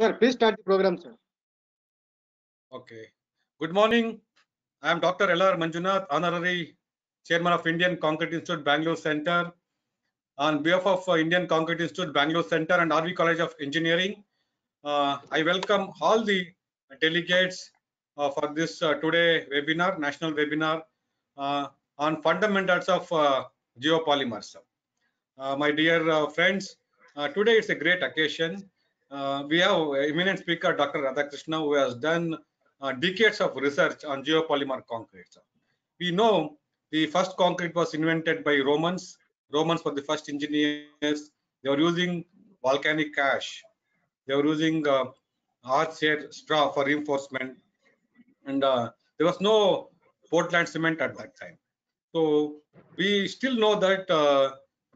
Sir, please start the program, sir. Okay. Good morning. I am Dr. L.R. Manjunath, Honorary Chairman of Indian Concrete Institute, Bangalore Center. On behalf of Indian Concrete Institute, Bangalore Center and RV College of Engineering, I welcome all the delegates for this today webinar, national webinar on fundamentals of geopolymers. My dear friends, today it's a great occasion. We have eminent speaker Dr. Radhakrishna, who has done decades of research on geopolymer concrete. We know the first concrete was invented by Romans. Romans were the first engineers. They were using volcanic ash. They were using earth-shaped straw for reinforcement, and there was no Portland cement at that time. So we still know that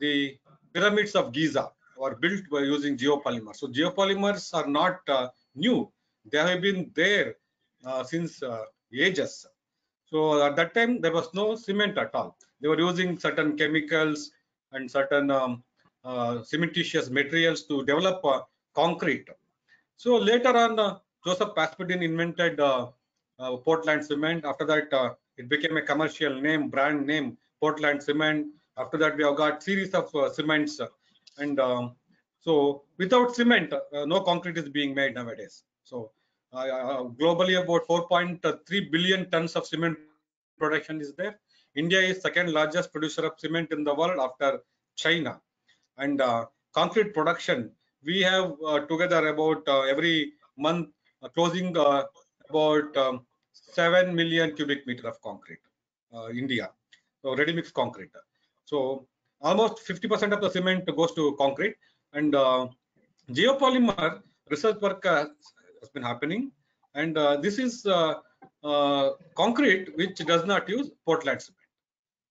the pyramids of Giza were built by using geopolymers. So geopolymers are not new; they have been there since ages. So at that time there was no cement at all. They were using certain chemicals and certain cementitious materials to develop concrete. So later on, Joseph Paspadin invented Portland cement. After that, it became a commercial name, brand name, Portland cement. After that, we have got series of cements, and so without cement, no concrete is being made nowadays. So globally, about 4.3 billion tons of cement production is there. India is second largest producer of cement in the world after China, and concrete production we have together about every month closing about 7 million cubic meter of concrete, India. So ready mix concrete. So almost 50% of the cement goes to concrete, and geopolymer research work has been happening, and this is concrete which does not use Portland cement.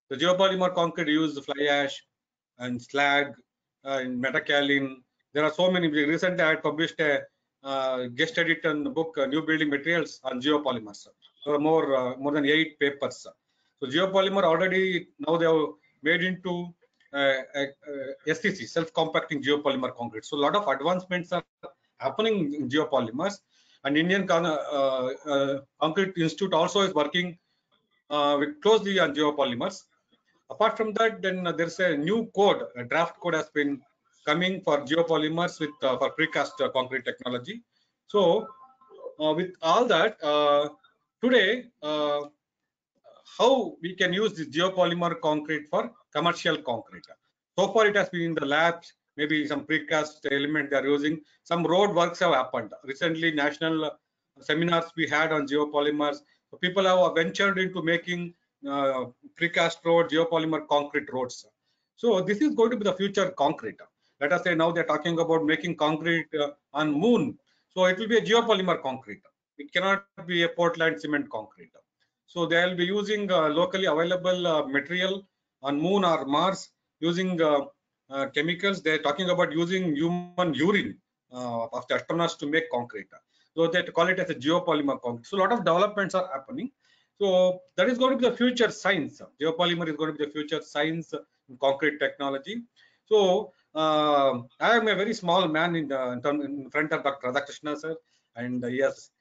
The geopolymer concrete use fly ash and slag and metakaolin. There are so many. Recently, I had published a guest edit on the book New Building Materials on geopolymers. There are more than 8 papers. So geopolymer already now they have made into SCC, self-compacting geopolymer concrete. So a lot of advancements are happening in geopolymers, and Indian Concrete Institute also is working closely on geopolymers. Apart from that, then there's a new code, a draft code has been coming for geopolymers with for precast concrete technology. So with all that, today how we can use this geopolymer concrete for commercial concrete. So far, it has been in the labs. Maybe some precast element they are using. Some road works have happened recently. National seminars we had on geopolymers. So people have ventured into making precast road, geopolymer concrete roads. So this is going to be the future concrete. Let us say now they're talking about making concrete on moon. So it will be a geopolymer concrete. It cannot be a Portland cement concrete. So they'll be using locally available material on moon or Mars using chemicals. They're talking about using human urine of the astronauts to make concrete. So they call it as a geopolymer concrete. So a lot of developments are happening. So that is going to be the future science. Geopolymer is going to be the future science in concrete technology. So I am a very small man in front of Dr. Radhakrishna sir, and he has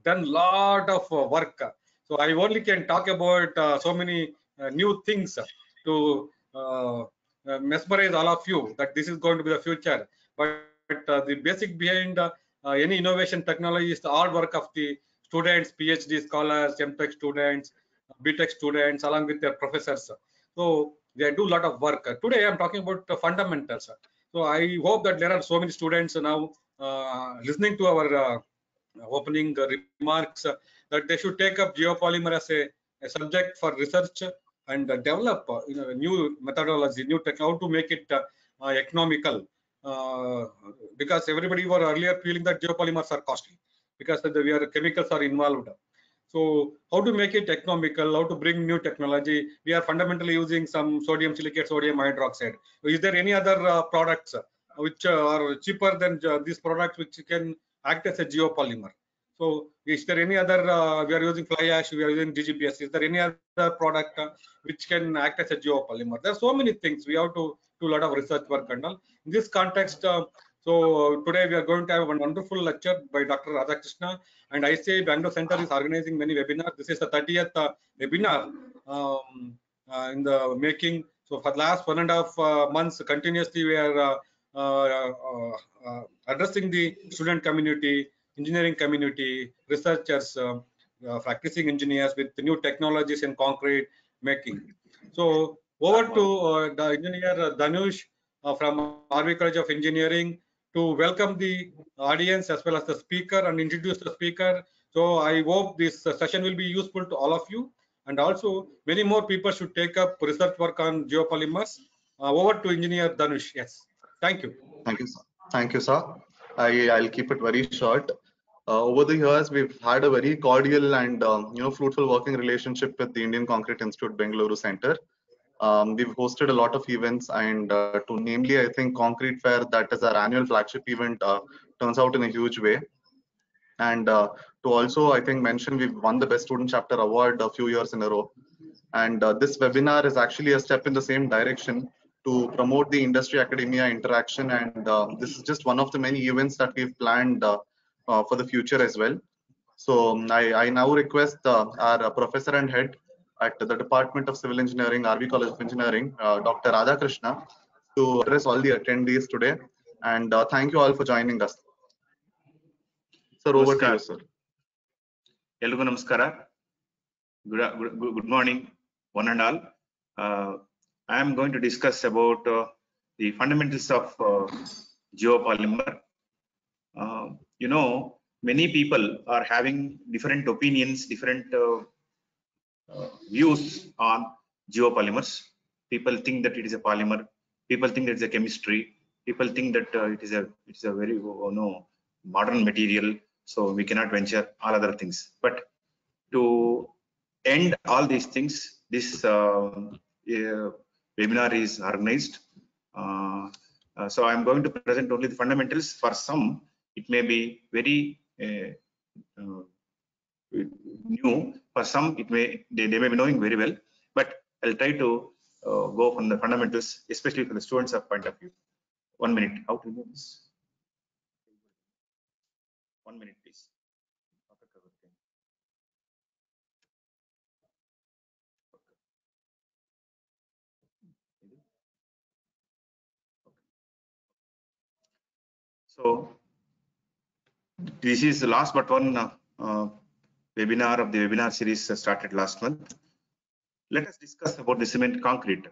done lot of work. So I only can talk about so many new things to mesmerize all of you that this is going to be the future. But the basic behind any innovation technology is the hard work of the students, PhD scholars, MTech students, BTech students, along with their professors. So they do a lot of work. Today I'm talking about the fundamentals. So I hope that there are so many students now listening to our opening remarks that they should take up geopolymer as a subject for research and develop new methodology, new tech, how to make it economical. Because everybody were earlier feeling that geopolymers are costly because chemicals are involved. So how to make it economical, how to bring new technology. We are fundamentally using some sodium silicate, sodium hydroxide. Is there any other products which are cheaper than these products which can act as a geopolymer? So is there any other, we are using fly ash, we are using DGPS. Is there any other product which can act as a geopolymer? There are so many things. We have to do a lot of research work and all. In this context, So today we are going to have one wonderful lecture by Dr. Radhakrishna, and ICAI Bangalore Center is organizing many webinars. This is the 30th webinar in the making. So for the last 1.5 months, continuously we are addressing the student community, engineering community, researchers, practicing engineers with new technologies in concrete making. So over to the engineer Dhanush from RV College of Engineering to welcome the audience as well as the speaker and introduce the speaker. So I hope this session will be useful to all of you, and also many more people should take up research work on geopolymers. Over to engineer Dhanush. Yes, thank you. Thank you, sir. Thank you, sir. I'll keep it very short. Over the years, we've had a very cordial and fruitful working relationship with the Indian Concrete Institute Bengaluru Center. We've hosted a lot of events, and to namely, I think Concrete Fair, that is our annual flagship event, turns out in a huge way. And to also, I think, mention, we've won the Best Student Chapter Award a few years in a row. And this webinar is actually a step in the same direction to promote the industry academia interaction. And this is just one of the many events that we've planned for the future as well. So I now request our professor and head at the Department of Civil Engineering, RV College of Engineering, Dr. Radhakrishna, to address all the attendees today. And thank you all for joining us. Sir, over to you, sir. Elugu namaskara. Good morning, one and all. I am going to discuss about the fundamentals of geopolymer. Many people are having different opinions, different views on geopolymers. People think that it is a polymer. People think that it's a chemistry. People think that it is a very modern material. So we cannot venture all other things. But to end all these things, this webinar is organized. So I'm going to present only the fundamentals. For some, it may be very new. For some, they may be knowing very well. But I'll try to go from the fundamentals, especially from the students' point of view. 1 minute. How to do this? 1 minute, please. So this is the last but one webinar of the webinar series started last month. Let us discuss about the cement concrete.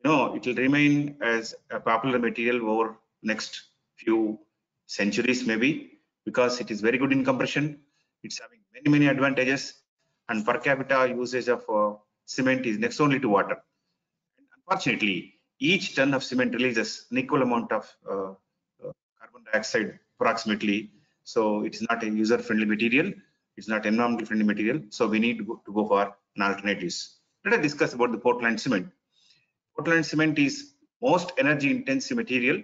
It will remain as a popular material over next few centuries maybe, because it is very good in compression. It's having many advantages, and per capita usage of cement is next only to water. And unfortunately, each ton of cement releases an equal amount of carbon dioxide approximately. So it is not a user-friendly material. It's not environmental friendly material. So we need to go for an alternatives. Let us discuss about the Portland cement. Portland cement is most energy intensive material.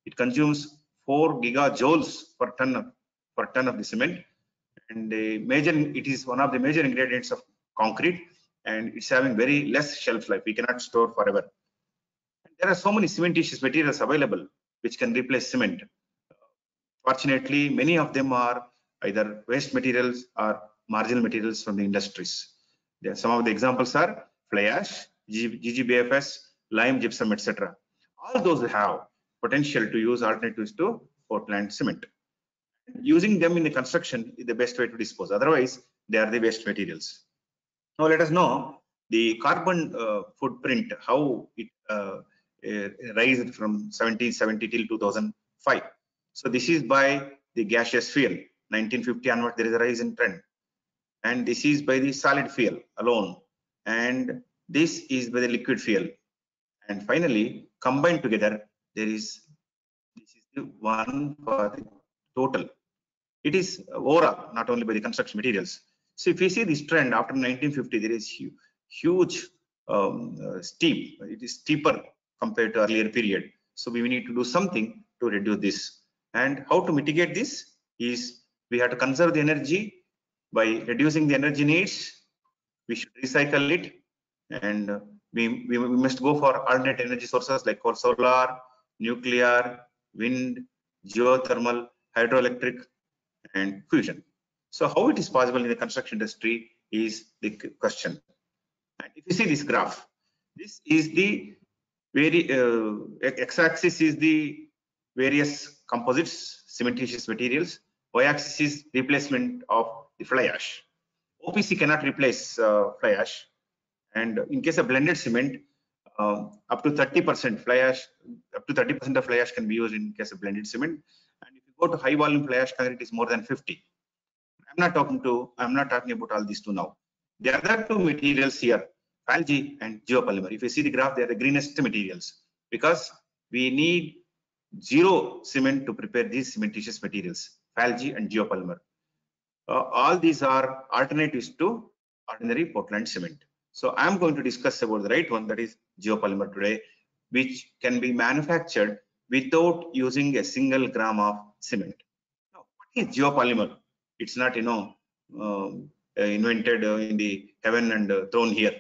It consumes 4 gigajoules per ton of the cement, and it is one of the major ingredients of concrete, and it's having very less shelf life. We cannot store forever. And there are so many cementitious materials available which can replace cement. Fortunately, many of them are either waste materials or marginal materials from the industries. Some of the examples are fly ash, GGBFS, lime, gypsum, etc. All those have potential to use alternatives to Portland cement. Using them in the construction is the best way to dispose. Otherwise, they are the waste materials. Now let us know the carbon footprint, how it rised from 1770 till 2005. So this is by the gaseous fuel. 1950 onward, there is a rise in trend. And this is by the solid fuel alone. And this is by the liquid fuel. And finally, combined together, this is the one for the total. It is overall, not only by the construction materials. So if we see this trend after 1950, there is huge steep. It is steeper compared to earlier period. So we need to do something to reduce this. And how to mitigate this is we have to conserve the energy by reducing the energy needs. We should recycle it, and we must go for alternate energy sources like solar, nuclear, wind, geothermal, hydroelectric, and fusion. So how it is possible in the construction industry is the question. And if you see this graph, this is the x-axis is the various composites, cementitious materials. Y-axis is replacement of the fly ash. OPC cannot replace fly ash, and in case of blended cement, up to 30% fly ash, up to 30% of fly ash can be used in case of blended cement. And if you go to high volume fly ash concrete, it is more than 50. I'm not talking about all these two now. The other two materials here, FALG and geopolymer. If you see the graph, they are the greenest materials because we need zero cement to prepare these cementitious materials, FALG and geopolymer. All these are alternatives to ordinary Portland cement. So I'm going to discuss about the right one, that is geopolymer today, which can be manufactured without using a single gram of cement. Now, what is geopolymer? It's not, invented in the heaven and thrown here.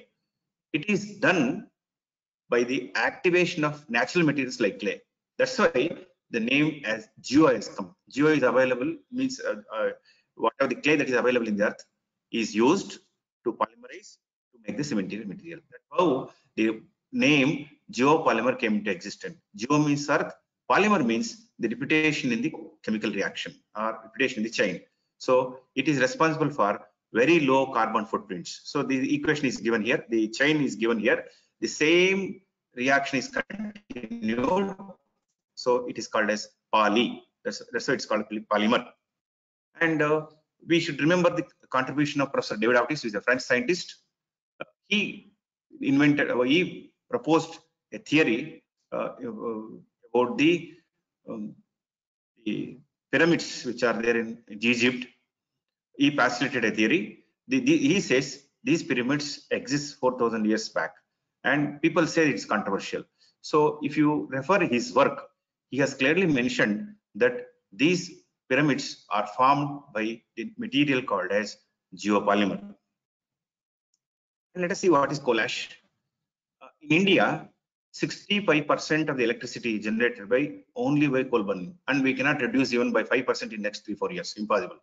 It is done by the activation of natural materials like clay. That's why the name as geo has come. Geo is available, means whatever the clay that is available in the earth is used to polymerize to make the cementitious material. That's how the name geopolymer came into existence. Geo means earth, polymer means the reputation in the chemical reaction or reputation in the chain. So it is responsible for very low carbon footprints. So the equation is given here, the chain is given here, the same reaction is continued. So it is called as poly. That's why it's called polymer. And we should remember the contribution of Professor David Avitis, who is a French scientist. He proposed a theory about the pyramids which are there in Egypt. He postulated a theory. He says these pyramids exist 4,000 years back, and people say it's controversial. So if you refer his work, he has clearly mentioned that these pyramids are formed by the material called as geopolymer. And let us see what is coal ash. In India, 65% of the electricity is generated only by coal burning, and we cannot reduce even by 5% in next 3-4 years. Impossible.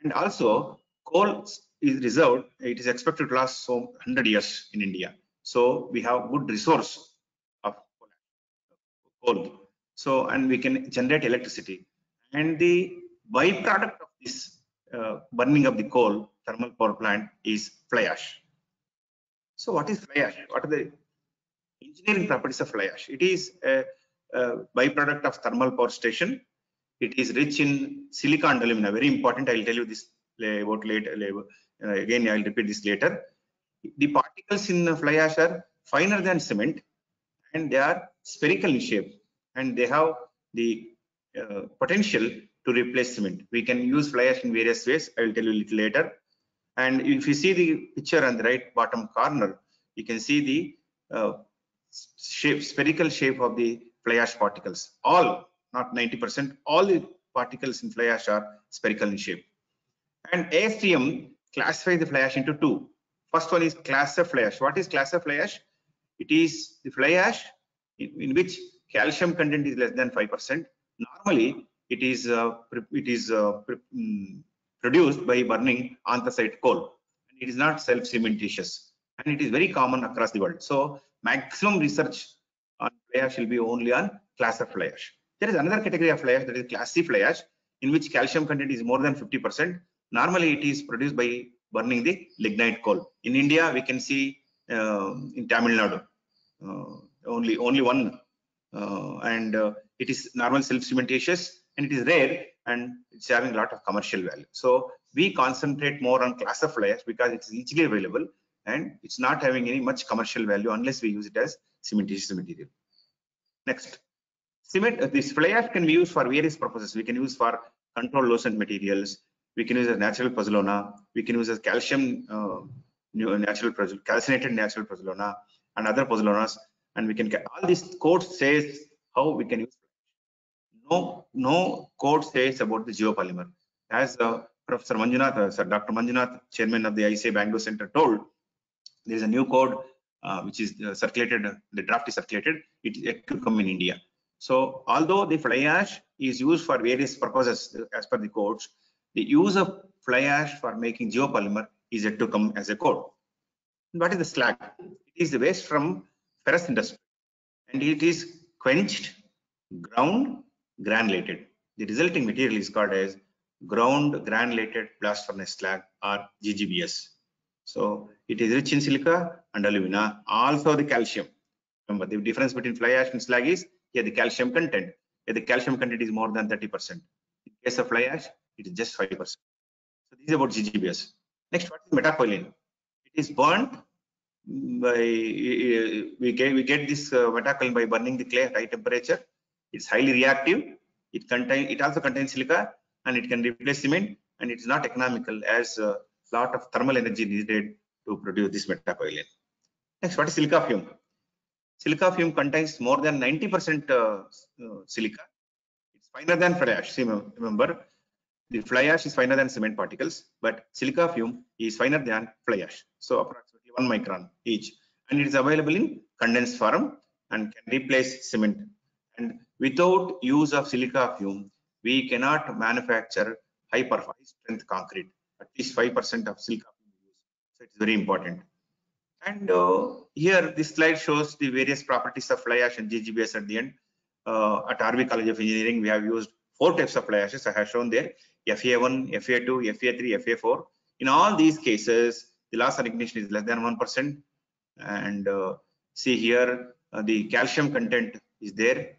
And also, coal is reserved. It is expected to last 100 years in India. So we have good resource of coal. So, and we can generate electricity. And the byproduct of this burning of the coal thermal power plant is fly ash. So what is fly ash? What are the engineering properties of fly ash? It is a byproduct of thermal power station. It is rich in silica and alumina. Very important. I will tell you this about later. Again, I will repeat this later. The particles in fly ash are finer than cement, and they are spherical in shape, and they have the potential to replace cement. We can use fly ash in various ways. I will tell you a little later. And if you see the picture on the right bottom corner, you can see the spherical shape of the fly ash particles. All, not 90%, all the particles in fly ash are spherical in shape. And ASTM classifies the fly ash into two. First one is class F fly ash. What is class F fly ash? It is the fly ash in which calcium content is less than 5%. Normally, it is produced by burning anthracite coal. And it is not self-cementitious, and it is very common across the world. So maximum research on fly ash will be only on class F fly ash. There is another category of fly ash, that is class C fly ash, in which calcium content is more than 50%. Normally, it is produced by burning the lignite coal. In India, we can see in Tamil Nadu only one, and it is normal self-cementitious, and it is rare, and it's having a lot of commercial value. So we concentrate more on class F fly ash because it's easily available and it's not having any much commercial value unless we use it as cementitious material. Next, cement. This fly ash can be used for various purposes. We can use for control lucent materials. We can use as natural pozzolana. We can use as calcium calcinated natural pozzolana and other pozzolanas. And we can all these code says how we can use. No code says about the geopolymer. As Professor Manjunath, Dr. Manjunath, chairman of the ICA Bangalore Center, told, there is a new code which is circulated. The draft is circulated. It could come in India. So although the fly ash is used for various purposes as per the codes, the use of fly ash for making geopolymer is yet to come as a code. What is the slag? It is the waste from ferrous industry, and it is quenched, ground, granulated. The resulting material is called as ground granulated blast furnace slag, or GGBS. So it is rich in silica and alumina, also the calcium. Remember, the difference between fly ash and slag is here the calcium content. Here the calcium content is more than 30%. In case of fly ash, it is just 5%. So this is about GGBS. Next, what is metacoulin? It is burnt by we get this metacoulin by burning the clay at high temperature. It's highly reactive. It also contains silica, and it can replace cement, and it is not economical as a lot of thermal energy needed to produce this metacoulin. Next, what is silica fume? Silica fume contains more than 90% silica. It's finer than fly ash. See, remember, the fly ash is finer than cement particles, but silica fume is finer than fly ash. So approximately 1 micron each, and it is available in condensed form and can replace cement. And without use of silica fume, we cannot manufacture high strength concrete. At least 5% of silica fume use. So it's very important. And here this slide shows the various properties of fly ash and GGBS at the end. At RV College of Engineering, we have used 4 types of fly ashes I have shown there: FA1, FA2, FA3, FA4. In all these cases, the loss of ignition is less than 1%. And see here, the calcium content is there.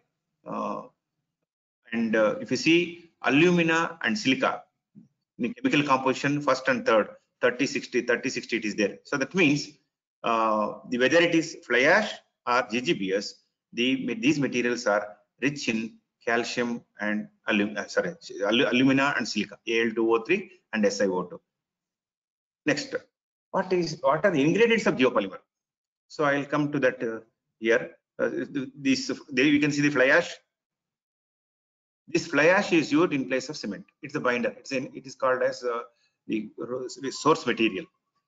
If you see alumina and silica, the chemical composition first and third, 30-60, 30-60 it is there. So that means whether it is fly ash or GGBS, these materials are rich in calcium and alumina and silica, Al2O3 and SiO2. Next, what are the ingredients of geopolymer? So I will come to that here. There you can see the fly ash. This fly ash is used in place of cement. It's the binder. It is called as the source material.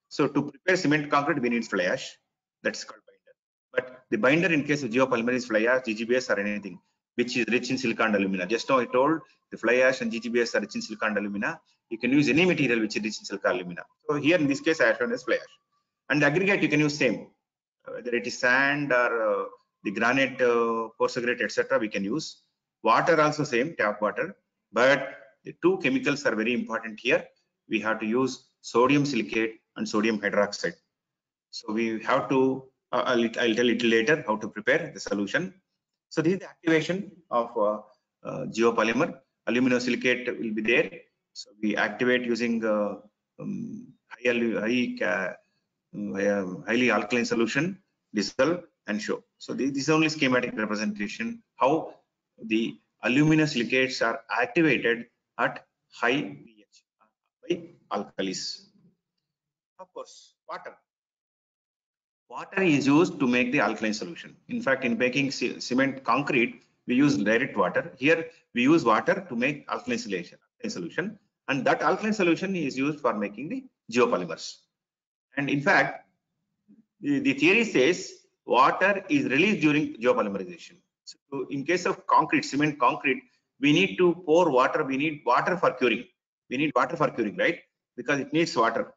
So to prepare cement concrete, we need fly ash. That's called binder. But the binder in case of geopolymer is fly ash, GGBS, or anything which is rich in silica and alumina. Just now I told the fly ash and GGBS are rich in silica and alumina. You can use any material which is rich in silica and alumina. So here in this case, I have shown as fly ash. And the aggregate you can use same, whether it is sand or the granite, porphyry, etc. We can use. Water also same, tap water. But the 2 chemicals are very important here. We have to use sodium silicate and sodium hydroxide. So we have to, I'll tell a little later how to prepare the solution. So this is the activation of geopolymer. Aluminosilicate will be there. So we activate using highly alkaline solution, dissolve and show. So this is only schematic representation how the aluminosilicates are activated at high pH by alkalis. Of course, water. Water is used to make the alkaline solution. In fact, in making cement concrete, we use direct water. Here, we use water to make alkaline solution, and that alkaline solution is used for making the geopolymers. And in fact, the theory says water is released during geopolymerization. So in case of concrete, cement concrete, we need to pour water. We need water for curing. We need water for curing, right? Because it needs water.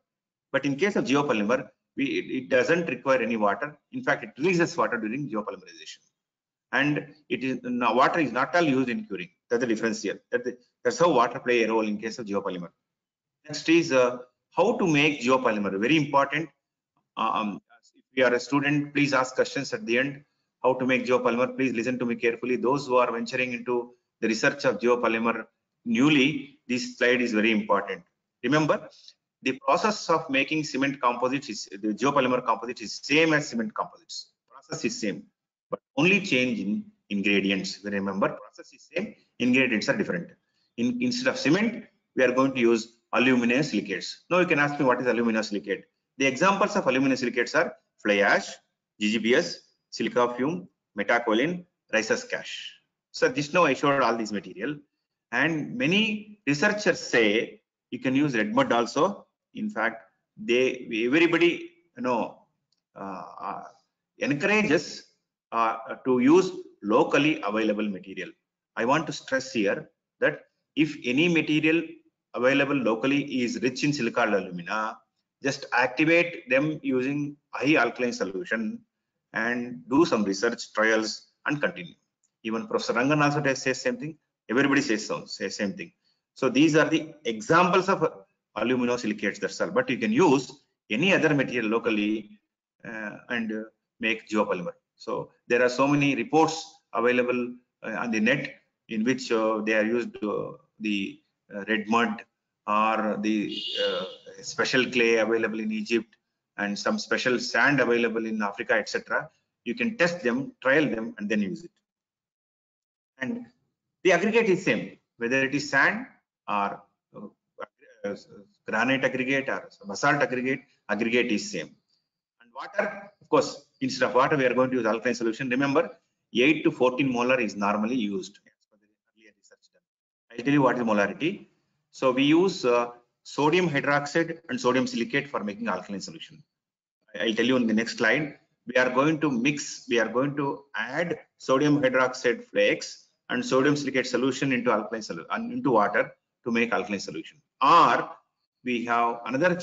But in case of geopolymer, it doesn't require any water. In fact, it releases water during geopolymerization. And water is not all used in curing. That's the difference here. That's how water play a role in case of geopolymer. Next is how to make geopolymer. Very important. If you are a student, please ask questions at the end. How to make geopolymer? Please listen to me carefully. Those who are venturing into the research of geopolymer newly, this slide is very important. Remember, the process of making cement composites the geopolymer composite is same as cement composites. Process is same, but only change in ingredients. Remember, process is same, ingredients are different. Instead of cement, we are going to use aluminosilicates. Now you can ask me what is aluminosilicate. The examples of aluminosilicates are fly ash, GGBS, silica fume, metacoulin, rhesus cash. So just now I showed all these material, and many researchers say you can use red mud also. In fact, everybody encourages to use locally available material. I want to stress here that if any material available locally is rich in silica or alumina, just activate them using high alkaline solution and do some research trials and continue. Even Professor Rangan also says same thing. Everybody says same thing. So these are the examples of aluminosilicates, that's all. But you can use any other material locally and make geopolymer. So there are so many reports available on the net in which they are used the red mud or the special clay available in Egypt and some special sand available in Africa, etc. You can test them, trial them, and then use it. And the aggregate is same, whether it is sand or granite aggregate or basalt aggregate, aggregate is same. And water, of course, instead of water, we are going to use alkaline solution. Remember, 8 to 14 molar is normally used as per the earlier research done. I'll tell you what is molarity. So we use sodium hydroxide and sodium silicate for making alkaline solution. I'll tell you in the next slide. We are going to add sodium hydroxide flakes and sodium silicate solution into alkaline solution into water to make alkaline solution. Or we have another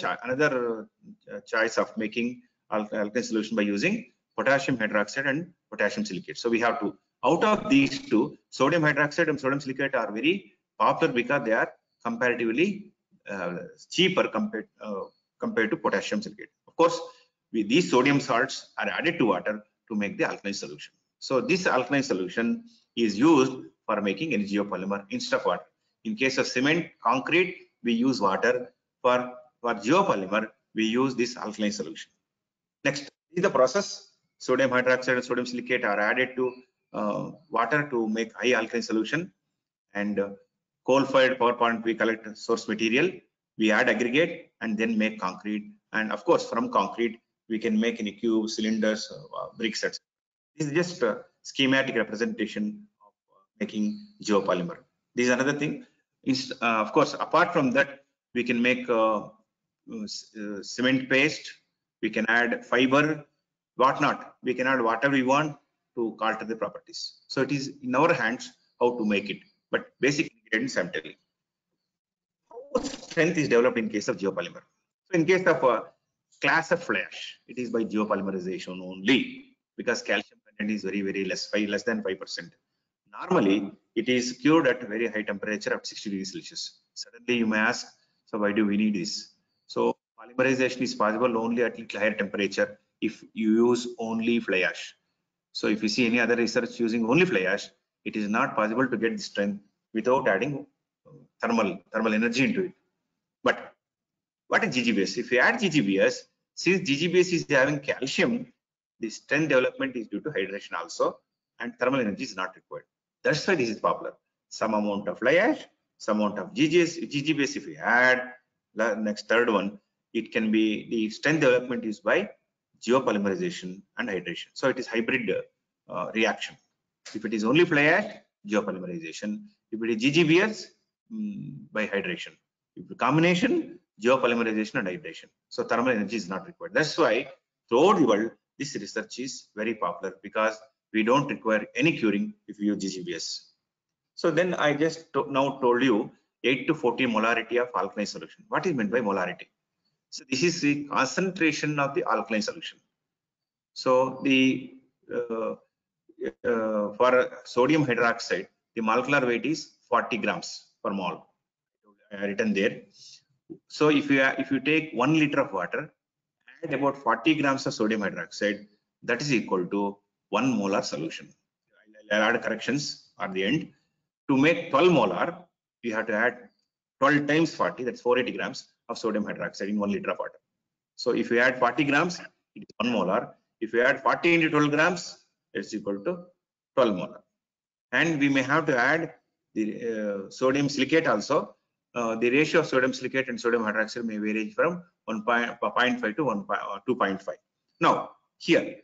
choice of making alkaline solution by using potassium hydroxide and potassium silicate. So we have to, out of these two, sodium hydroxide and sodium silicate are very popular because they are comparatively cheaper compared to potassium silicate. Of course, these sodium salts are added to water to make the alkaline solution. So this alkaline solution is used for making any geopolymer instead of water. In case of cement, concrete, we use water. For geopolymer, we use this alkaline solution. Next is the process. Sodium hydroxide and sodium silicate are added to water to make high alkaline solution. And coal-fired power plant, we collect source material, we add aggregate, and then make concrete. And of course, from concrete, we can make any cubes, cylinders, bricks, etc. This is just a schematic representation of making geopolymer. This is another thing. Of course, apart from that, we can make cement paste, we can add fiber, whatnot. We can add whatever we want to alter the properties. So it is in our hands how to make it. But basic ingredients I'm telling. How strength is developed in case of geopolymer? So in case of a class of fly ash, it is by geopolymerization only, because calcium content is very less than 5%. Normally, it is cured at very high temperature of 60 degrees Celsius. Suddenly you may ask, so why do we need this? So polymerization is possible only at little higher temperature if you use only fly ash. So if you see any other research using only fly ash, it is not possible to get the strength without adding thermal energy into it. But what is GGBS? If you add GGBS, since GGBS is having calcium, the strength development is due to hydration also, and thermal energy is not required. That's why this is popular. Some amount of fly ash, some amount of GGBS. If we add the next third one, it can be the strength development is by geopolymerization and hydration. So it is hybrid reaction. If it is only fly ash, geopolymerization. If it is GGBS, by hydration. If the combination, geopolymerization and hydration. So thermal energy is not required. That's why throughout the world, this research is very popular, because we don't require any curing if you use GGBS. So then I just now told you 8 to 40 molarity of alkaline solution. What is meant by molarity? So this is the concentration of the alkaline solution. So the for sodium hydroxide, the molecular weight is 40 grams per mole. Written there. So if you take 1 liter of water, add about 40 grams of sodium hydroxide, that is equal to 1 molar solution. I'll add corrections at the end. To make 12 molar, you have to add 12 times 40, that's 480 grams of sodium hydroxide in 1 liter of water. So if you add 40 grams, it is 1 molar. If you add 40 into 12 grams, it's equal to 12 molar. And we may have to add the sodium silicate also. The ratio of sodium silicate and sodium hydroxide may vary from 1.5 to 2.5. Now, here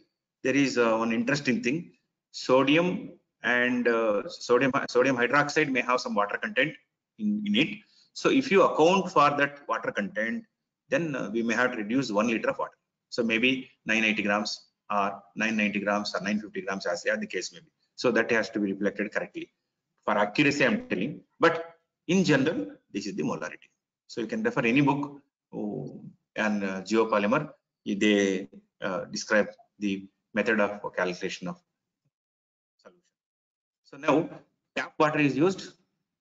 there is one interesting thing. Sodium and sodium hydroxide may have some water content in it. So if you account for that water content, then we may have to reduce 1 liter of water. So maybe 980 grams or 990 grams or 950 grams, as the case may be. So that has to be reflected correctly. For accuracy, I'm telling, but in general, this is the molarity. So you can refer any book and geopolymer. They describe the method of calculation of solution. So now tap water is used.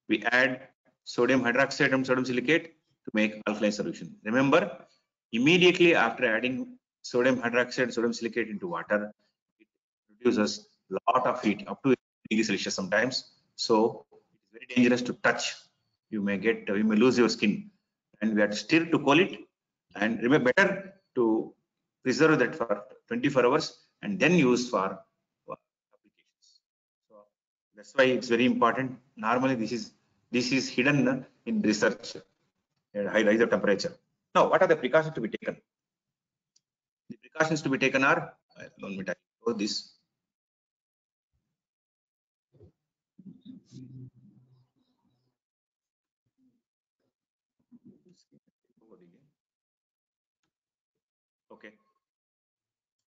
We add sodium hydroxide and sodium silicate to make alkaline solution. Remember, immediately after adding sodium hydroxide and sodium silicate into water, it produces a lot of heat, up to 80 degrees Celsius sometimes. So it's very dangerous to touch. You may lose your skin, and we have to stir to cool it. And remember, better to preserve that for 24 hours and then use for applications. So that's why it's very important. Normally, this is hidden in research at high rise of temperature. Now, what are the precautions to be taken? The precautions to be taken are, let me show this. Okay.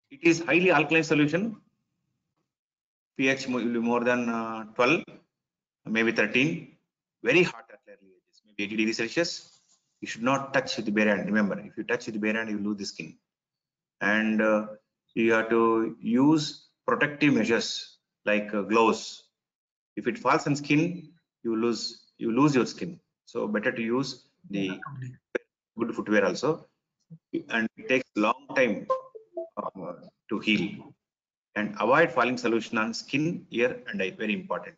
It is highly alkaline solution. pH will be more than 12, maybe 13. Very hot at early ages, maybe 80 degrees Celsius. You should not touch with the bare hand. Remember, if you touch with the bare hand, you lose the skin. And you have to use protective measures like gloves. If it falls on skin, you lose your skin. So better to use the good footwear also. And it takes a long time to heal. And avoid falling solution on skin, ear, and eye. Very important.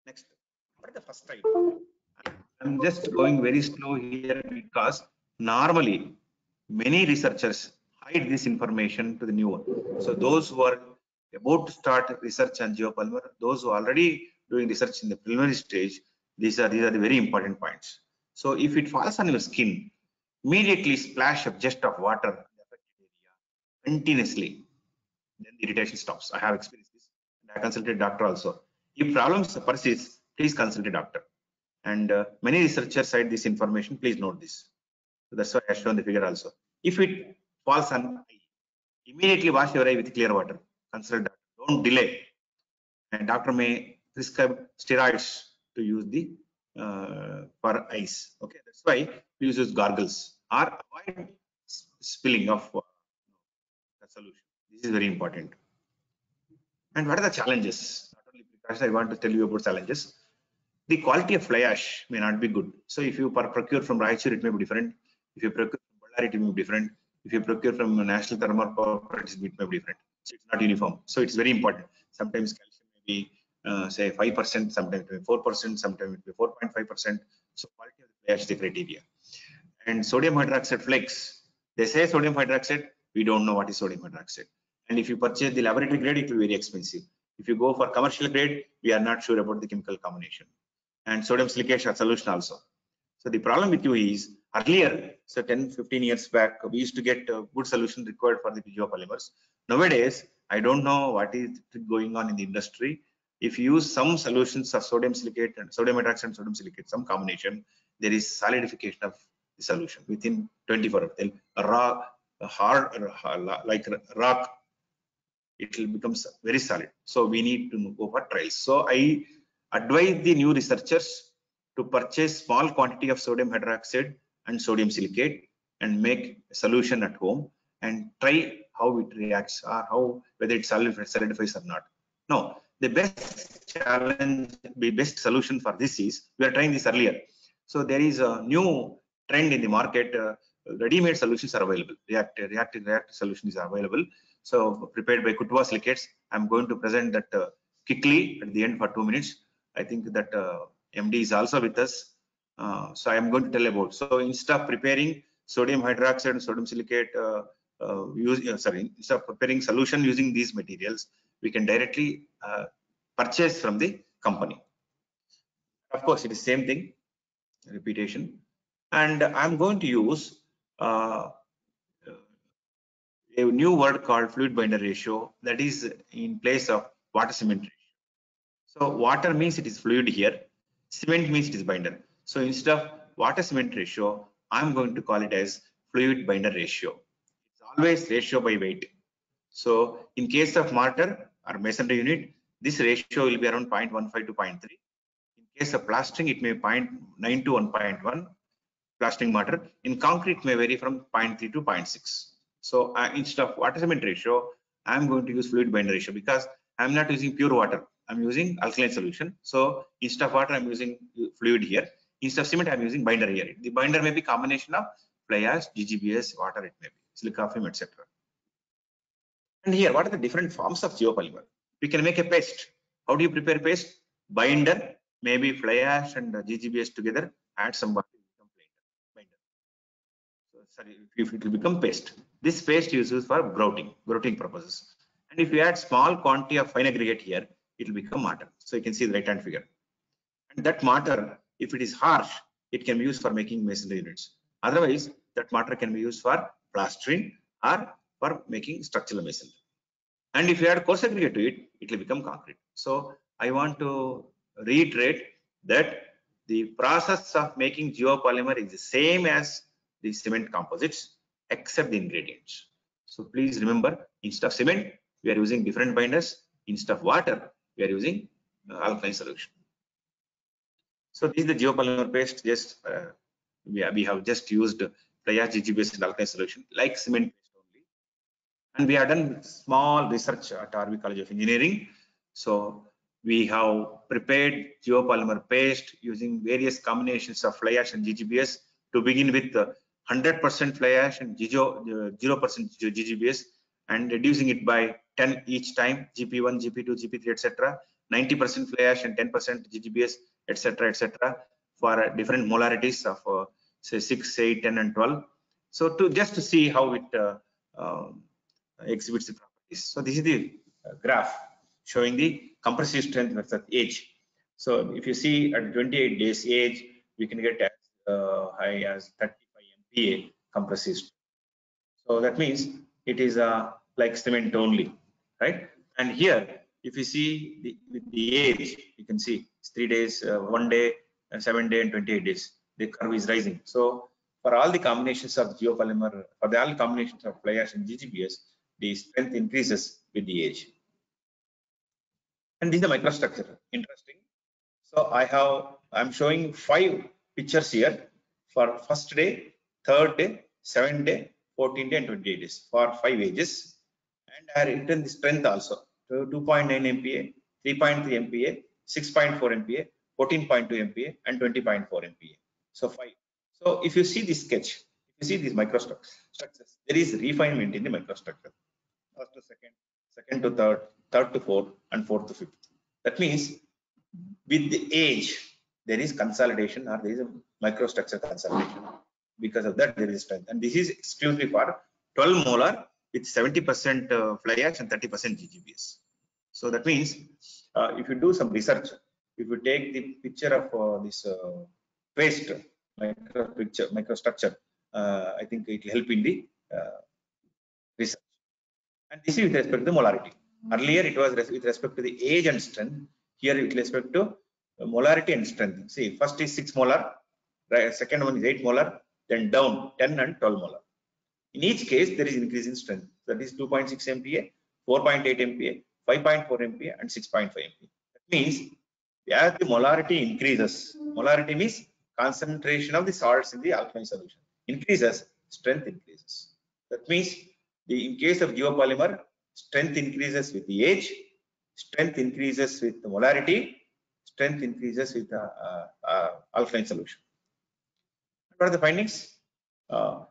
Next, what is the first type? I'm just going very slow here because normally many researchers hide this information to the new one. So those who are about to start research on geopolymer, those who are already doing research in the preliminary stage, these are the very important points. So if it falls on your skin, immediately splash of just of water in the affected area continuously, then the irritation stops. I have experienced this, and I consulted doctor also. If problems persist, please consult a doctor. And many researchers cite this information. Please note this. So that's why I have shown the figure also. If it falls on eye, immediately wash your eye with clear water. Consult doctor. Don't delay. And doctor may prescribe steroids to use the for eyes. Okay, that's why we use gargles or avoid spilling of the solution. This is very important. And what are the challenges? Not only because I want to tell you about challenges. The quality of fly ash may not be good. So if you procure from Raichur, it may be different. If you procure from Ballari, it may be different. If you procure from National Thermal Power, it may be different. So it's not uniform. So it's very important. Sometimes calcium may be say 5%, sometimes it may be 4%, sometimes it may be 4.5%. So quality of the fly ash is the criteria. And sodium hydroxide flakes. They say sodium hydroxide. We don't know what is sodium hydroxide. And if you purchase the laboratory grade, it will be very expensive. If you go for commercial grade, we are not sure about the chemical combination. And sodium silicate solution also. So the problem with you is earlier, so 10-15 years back, we used to get a good solution required for the geopolymers. Nowadays, I don't know what is going on in the industry. If you use some solutions of sodium silicate and sodium hydroxide and sodium silicate, some combination, there is solidification of the solution within 24 hours. A hard, like rock, it will become very solid. So we need to go for trials. So I advise the new researchers to purchase small quantity of sodium hydroxide and sodium silicate and make a solution at home and try how it reacts or whether it solidifies or not. No, the best solution for this is, we are trying this earlier. So there is a new trend in the market. Ready-made solutions are available. Reactive solutions are available. So prepared by Kutwa silicates. I'm going to present that quickly at the end for 2 minutes. I think that MD is also with us. So I am going to tell about. So instead of preparing sodium hydroxide and sodium silicate, instead of preparing solution using these materials, we can directly purchase from the company. Of course, it is same thing, repetition. And I'm going to use a new word called fluid binder ratio, that is in place of water cement ratio. So water means it is fluid here, cement means it is binder. So instead of water cement ratio, I'm going to call it as fluid binder ratio. It's always ratio by weight. So in case of mortar or masonry unit, this ratio will be around 0.15 to 0.3. In case of plastering, it may be 0.9 to 1.1 plastering mortar. In concrete, may vary from 0.3 to 0.6. So instead of water cement ratio, I'm going to use fluid binder ratio because I'm not using pure water. I'm using alkaline solution. So instead of water, I'm using fluid here. Instead of cement, I'm using binder here. The binder may be combination of fly ash, GGBS, water, it may be silica film, etc. And here, what are the different forms of geopolymer? We can make a paste. How do you prepare paste? Binder, maybe fly ash and GGBS together, add some water, become binder. So, sorry, if it will become paste. This paste is used for grouting purposes. And if you add small quantity of fine aggregate here, it will become mortar. So you can see the right hand figure. And that mortar, if it is harsh, it can be used for making masonry units. Otherwise, that mortar can be used for plastering or for making structural masonry. And if you add coarse aggregate to it, it will become concrete. So I want to reiterate that the process of making geopolymer is the same as the cement composites, except the ingredients. So please remember, instead of cement, we are using different binders. Instead of water, we are using alkaline solution. So this is the geopolymer paste. Just we have just used fly ash, GGBS and alkaline solution like cement paste only. And we have done small research at RV College of Engineering. So we have prepared geopolymer paste using various combinations of fly ash and GGBS to begin with 100% fly ash and 0% GGBS, and reducing it by 10 each time, GP1, GP2, GP3, etc. 90% fly ash and 10% GGBS, etc., etc. for different molarities of say 6, 8, 10, and 12. So just to see how it exhibits the properties. So this is the graph showing the compressive strength versus age. So if you see at 28 days age, we can get as high as 35 MPa compressive strength. So that means it is like cement only, right? And here, if you see with the age, you can see it's 3 days, 1 day, 7 day, and 28 days. The curve is rising. So for all the combinations of geopolymer, for all the combinations of fly ash and GGBS, the strength increases with the age. And this is the microstructure. Interesting. So I'm showing 5 pictures here for first day, third day, 7th day, 14th day, and 28 days for 5 ages. And I have written the strength also. So 2.9 MPa, 3.3 MPa, 6.4 MPa, 14.2 MPa, and 20.4 MPa. So 5. So if you see this sketch, if you see these microstructures, there is refinement in the microstructure. First to second, second to third, third to fourth, and fourth to fifth. That means with the age, there is consolidation or there is a microstructure consolidation. Because of that, there is strength. And this is exclusively for 12 molar with 70% fly ash and 30% GGBS. So that means if you do some research, if you take the picture of this paste microstructure, I think it will help in the research. And this is with respect to the molarity. Earlier it was with respect to the age and strength. Here with respect to molarity and strength. See, first is 6 molar, right? Second one is 8 molar, then down 10 and 12 molar. In each case, there is increase in strength. That is 2.6 MPa, 4.8 MPa, 5.4 MPa, and 6.5 MPa. That means as the molarity increases, molarity means concentration of the salts in the alkaline solution increases, strength increases. That means in case of geopolymer, strength increases with the age, strength increases with the molarity, strength increases with the alkaline solution. What are the findings?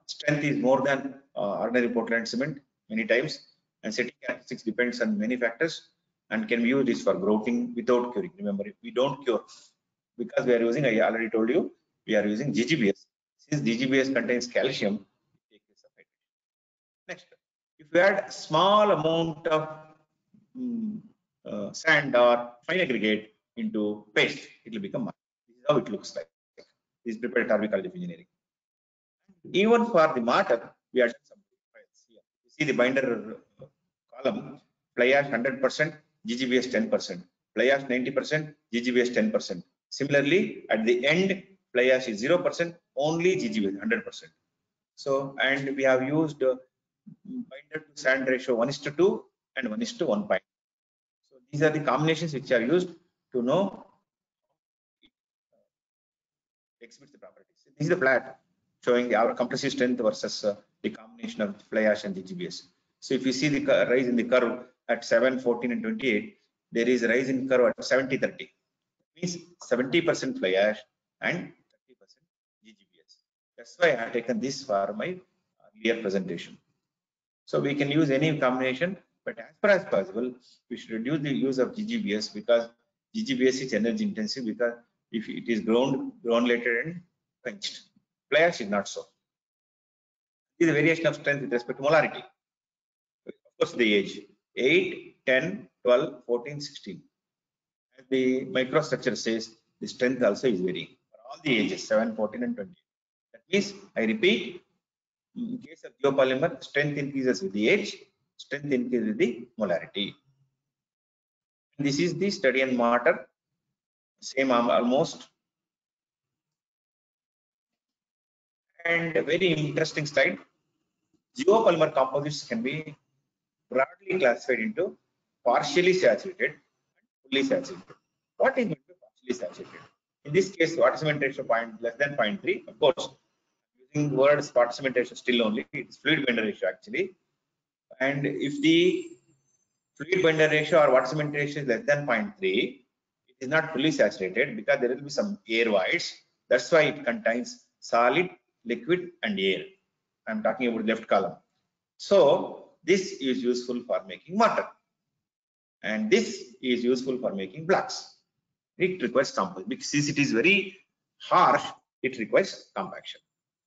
Strength is more than ordinary Portland cement many times, and setting characteristics depends on many factors and can be used for grouting without curing. Remember, we don't cure because we are using, I already told you, we are using GGBS. Since GGBS contains calcium, take this separate. Next, if you add small amount of sand or fine aggregate into paste, it will become mud. This is how it looks like. This is prepared at RV College of Engineering. Even for the mortar, we are doing some trials here. You see the binder column, fly ash 100%, GGBS 10%, fly ash 90%, GGBS 10%. Similarly, at the end, fly ash is 0%, only GGBS 100%. So, and we have used binder to sand ratio 1:2 and 1:1. So these are the combinations which are used to know exhibits the properties. This is the plot showing our compressive strength versus the combination of fly ash and GGBS. So if you see the rise in the curve at 7, 14 and 28, there is a rise in curve at 70, 30. That means 70% fly ash and 30% GGBS. That's why I have taken this for my earlier presentation. So we can use any combination, but as far as possible, we should reduce the use of GGBS because GGBS is energy intensive, because if it is granulated and quenched. Fly ash is not so. This is a variation of strength with respect to molarity. Of course, the age 8, 10, 12, 14, 16. As the microstructure says, the strength also is varying for all the ages 7, 14, and 20. That means, I repeat, in case of geopolymer, strength increases with the age, strength increases with the molarity. This is the study and mortar, same almost. And a very interesting slide. Geopolymer composites can be broadly classified into partially saturated and fully saturated. What is meant by partially saturated? In this case, water cement ratio less than 0.3. Of course, using the words water cement ratio still only, it's fluid binder ratio actually. And if the fluid binder ratio or water cement ratio is less than 0.3, it is not fully saturated because there will be some air voids. That's why it contains solid, liquid, and air. I'm talking about the left column. So this is useful for making mortar, and this is useful for making blocks. It requires compaction because since it is very harsh, it requires compaction.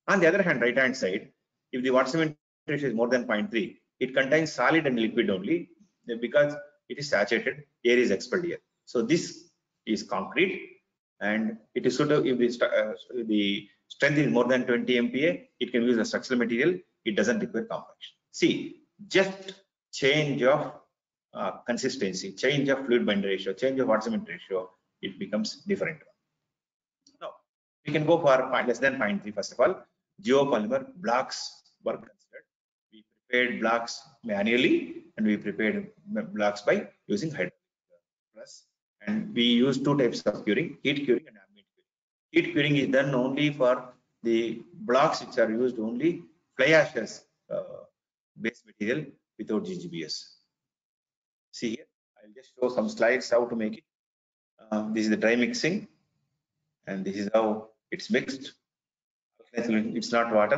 On the other hand, right hand side, if the water cement ratio is more than 0.3, it contains solid and liquid only because it is saturated, air is expelled here. So this is concrete, and it is suitable if the strength is more than 20 MPa, it can use a structural material, it doesn't require compaction. See, just change of consistency, change of fluid binder ratio, change of water cement ratio, it becomes different. Now, we can go for less than 0.3 first of all. Geopolymer blocks were considered. We prepared blocks manually and we prepared blocks by using hydraulic press. And we use two types of curing, heat curing and ambient curing. Heat curing is done only for the blocks which are used only fly ash as base material without GGBS. See here, I'll just show some slides how to make it. This is the dry mixing, and this is how it's mixed. It's not water.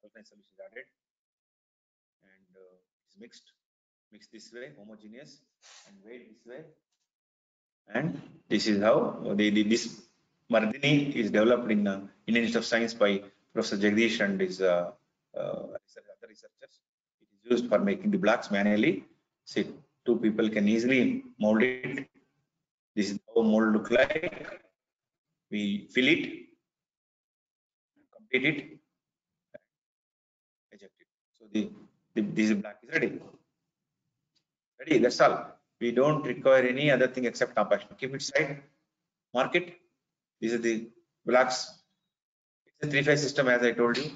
Alkaline solution is added, and it's mixed. Mixed this way, homogeneous, and weighed this way. And this is how this Mardini is developed in Indian Institute of Science by Professor Jagdish and his other researchers. It is used for making the blocks manually. See, two people can easily mold it. This is how mold look like. We fill it, complete it, eject it. So this block is ready. Ready, that's all. We don't require any other thing except compaction. Keep it side, mark it. These are the blocks. It's a three-phase system, as I told you. You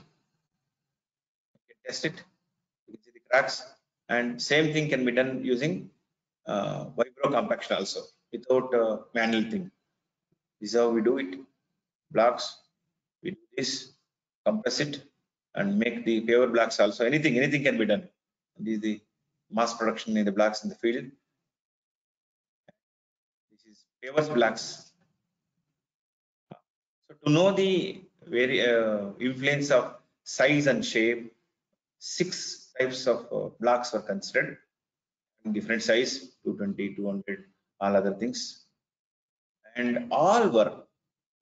can test it. You can see the cracks, and same thing can be done using vibro compaction also without manual thing. This is how we do it. Blocks, we do this, compress it, and make the paver blocks also. Anything can be done. This is the mass production in the blocks in the field. This is paver blocks. So to know the influence of size and shape, 6 types of blocks were considered in different size, 220, 200, all other things, and all were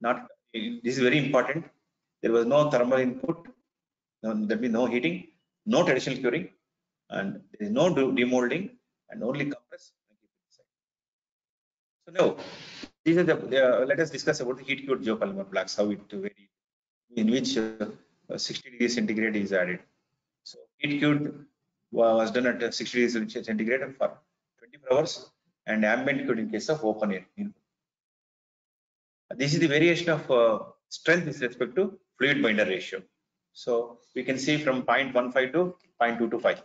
not. This is very important. There was no thermal input. There will be no heating, no traditional curing, and there is no demolding, and only compress and keep it inside. So now, these are the. Let us discuss about the heat cured geopolymer blocks, how it varied, in which 60 degrees centigrade is added. So heat cured was done at 60 degrees centigrade for 24 hours, and ambient cured in case of open air. This is the variation of strength with respect to fluid binder ratio. So we can see from 0.15 to 0.225. As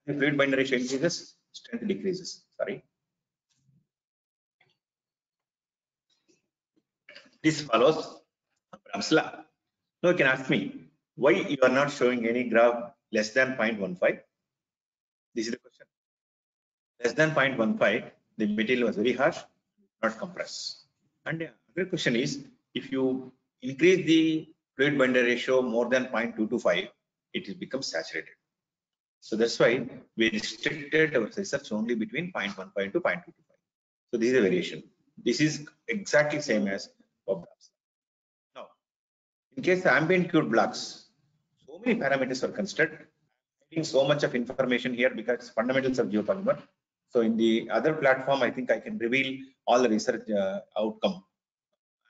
the fluid binder ratio increases, strength decreases. Sorry. This follows Brahms law. Now you can ask me, why you are not showing any graph less than 0.15? This is the question. Less than 0.15, the material was very harsh, not compress. And the other question is, if you increase the fluid binder ratio more than 0.225, it will become saturated. So that's why we restricted our research only between 0.15 to 0.225. So this is a variation. This is exactly same as Brahms. Now, in case the ambient cured blocks, so many parameters are considered. I'm so much of information here because fundamentals of geopolymer. So in the other platform, I think I can reveal all the research outcome.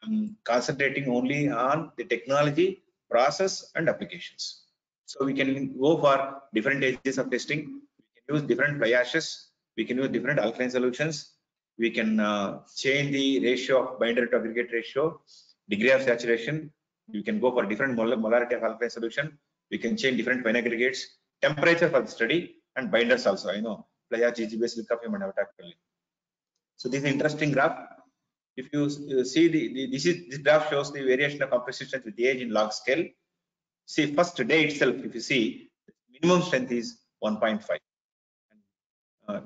I'm concentrating only on the technology, process, and applications. So we can go for different stages of testing. We can use different fly ashes. We can use different alkaline solutions. We can change the ratio of binder to aggregate ratio, degree of saturation. We can go for different molarity of alkaline solution. We can change different fine aggregates, temperature for the study, and binders also. I know fly ash, GGBS, lithophane, and avatac. So this is an interesting graph. If you see this graph shows the variation of compressive strength with age in log scale. See, first day itself, if you see, minimum strength is 1.5.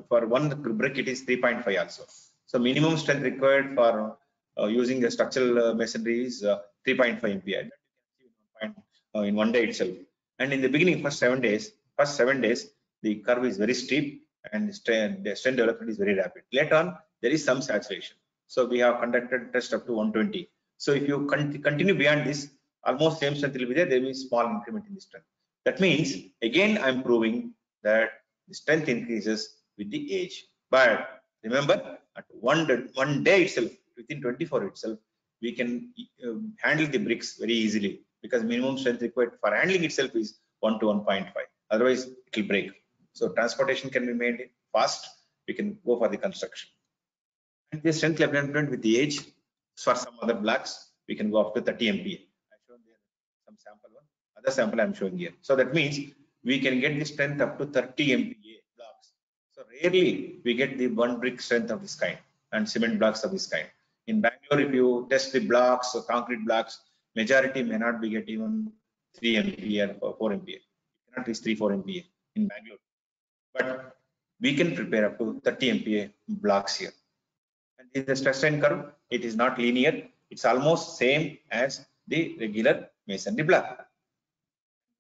For one brick, it is 3.5 also. So minimum strength required for using the structural masonry is 3.5 MPa. In one day itself. And in the beginning, first 7 days, the curve is very steep and the strength development is very rapid. Later on, there is some saturation. So we have conducted test up to 120. So if you continue beyond this, almost same strength will be there. There will be small increment in the strength. That means again I'm proving that the strength increases with the age. But remember, at one day itself, within 24 itself, we can handle the bricks very easily because minimum strength required for handling itself is 1 to 1.5. Otherwise, it will break. So transportation can be made fast. We can go for the construction. And the strength development with the age, for some other blocks, we can go up to 30 MPa. I showed there some sample one. Other sample I'm showing here. So that means we can get the strength up to 30 MPa blocks. So rarely we get the one brick strength of this kind and cement blocks of this kind. In Bangalore, if you test the blocks or concrete blocks, majority may not be get even 3 MPa or 4 MPa. You cannot reach 3-4 MPa in Bangalore. But we can prepare up to 30 MPa blocks here. And in the stress strain curve, it is not linear. It's almost same as the regular masonry block.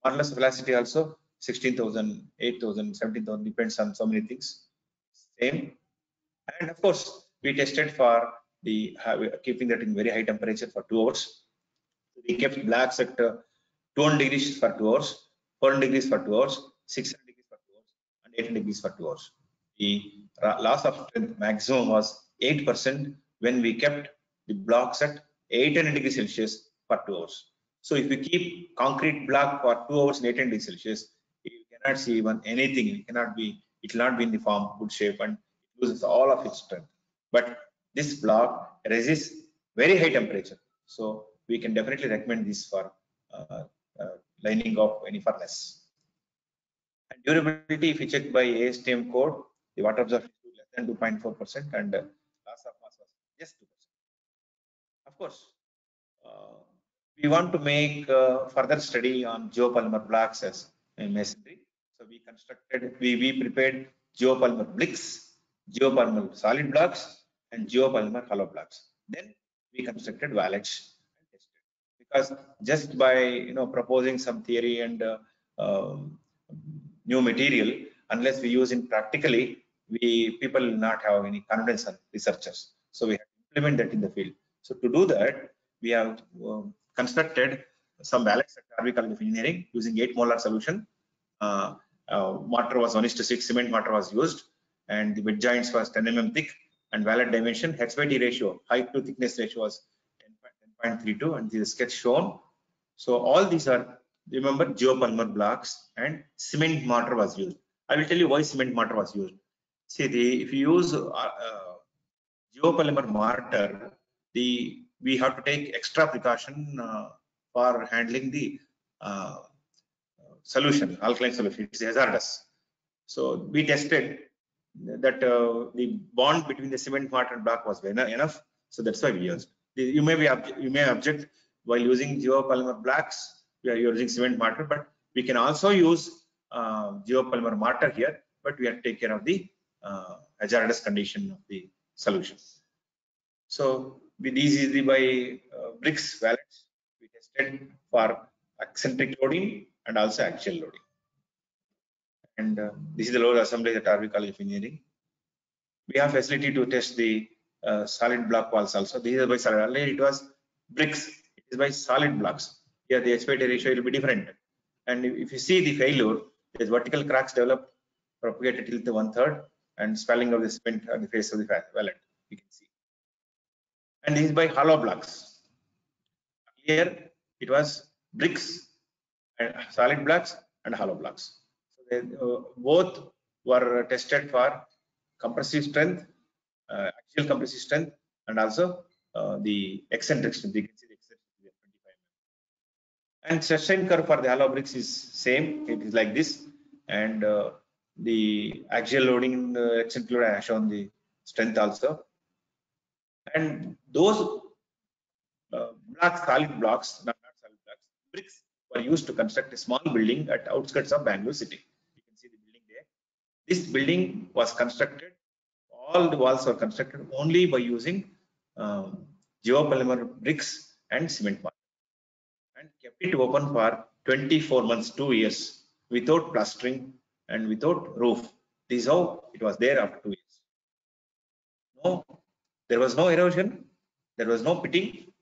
Modulus velocity also 16,000, 8,000, 17,000 depends on so many things. Same. And of course, we tested for the keeping that in very high temperature for 2 hours. We kept blacks at 200 degrees for 2 hours, 400 degrees for 2 hours, 600 degrees for 2 hours, and 800 degrees for 2 hours. The loss of strength maximum was 8% when we kept the blocks at 800 degrees Celsius for 2 hours. So if you keep concrete block for 2 hours in 800 degrees Celsius, you cannot see even anything. It will not be in the form, good shape, and it loses all of its strength. But this block resists very high temperature. So we can definitely recommend this for lining of any furnace. And durability, if you check by ASTM code, the water absorption is less than 2.4% and loss of mass was just 2%. Of course, we want to make further study on geopolymer blocks as masonry. So we prepared geopolymer bricks, geopolymer solid blocks, and geopolymer hollow blocks. Then we constructed wallets and tested. Because just by proposing some theory and new material, unless we use it practically, people will not have any confidence on researchers. So we have to implement that in the field. So to do that, we have constructed some wallets at Harvey College of Engineering using 8 molar solution. Mortar was 1:6, cement mortar was used, and the bed joints was 10 mm thick, and wallet dimension H by T ratio, height to thickness ratio was 10.32, and this is sketch shown. So all these are, remember, geopolymer blocks, and cement mortar was used. I will tell you why cement mortar was used. See, if you use geopolymer mortar, we have to take extra precaution for handling the solution, alkaline solution. It's hazardous. So we tested that the bond between the cement mortar and block was enough. So that's why we used. You may object while using geopolymer blocks, we are using cement mortar, but we can also use geopolymer mortar here, but we have to take care of the hazardous condition of the solution. So with these easily by bricks wallets, we tested for eccentric loading and also axial loading. And this is the load assembly at RV College of Engineering. We have facility to test the solid block walls also. These are by solid. Earlier it was bricks. It is by solid blocks. Here the HPT ratio will be different. And if you see the failure, there is vertical cracks developed, propagated till the 1/3, and swelling of the cement on the face of the wallet. You can see. And this is by hollow blocks. Here it was bricks and solid blocks and hollow blocks. So they, both were tested for compressive strength, axial compressive strength, and also the eccentric strength. You can see the eccentric 25 mm. And sustained curve for the hollow bricks is same. It is like this, and the axial loading, eccentric load, I have shown the strength also. And those blocks, solid blocks, not solid blocks, bricks were used to construct a small building at outskirts of Bangalore city. You can see the building there. This building was constructed, all the walls were constructed only by using geopolymer bricks and cement mortar, and kept it open for 24 months, 2 years, without plastering and without roof. This is how it was there after 2 years. No, there was no erosion, there was no pitting,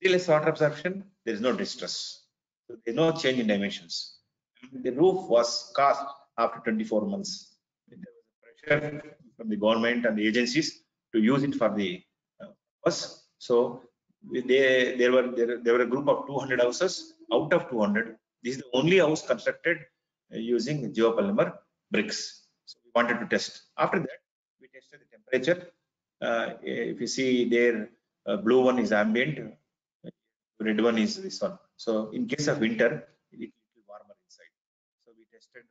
less water absorption, there is no distress. So there is no change in dimensions. And the roof was cast after 24 months. There was pressure from the government and the agencies to use it for the purpose. So there were a group of 200 houses. Out of 200, this is the only house constructed using geopolymer bricks. So we wanted to test. After that, we tested the temperature. If you see there, blue one is ambient, red one is this one. So in case of winter, it will be warmer inside. So we tested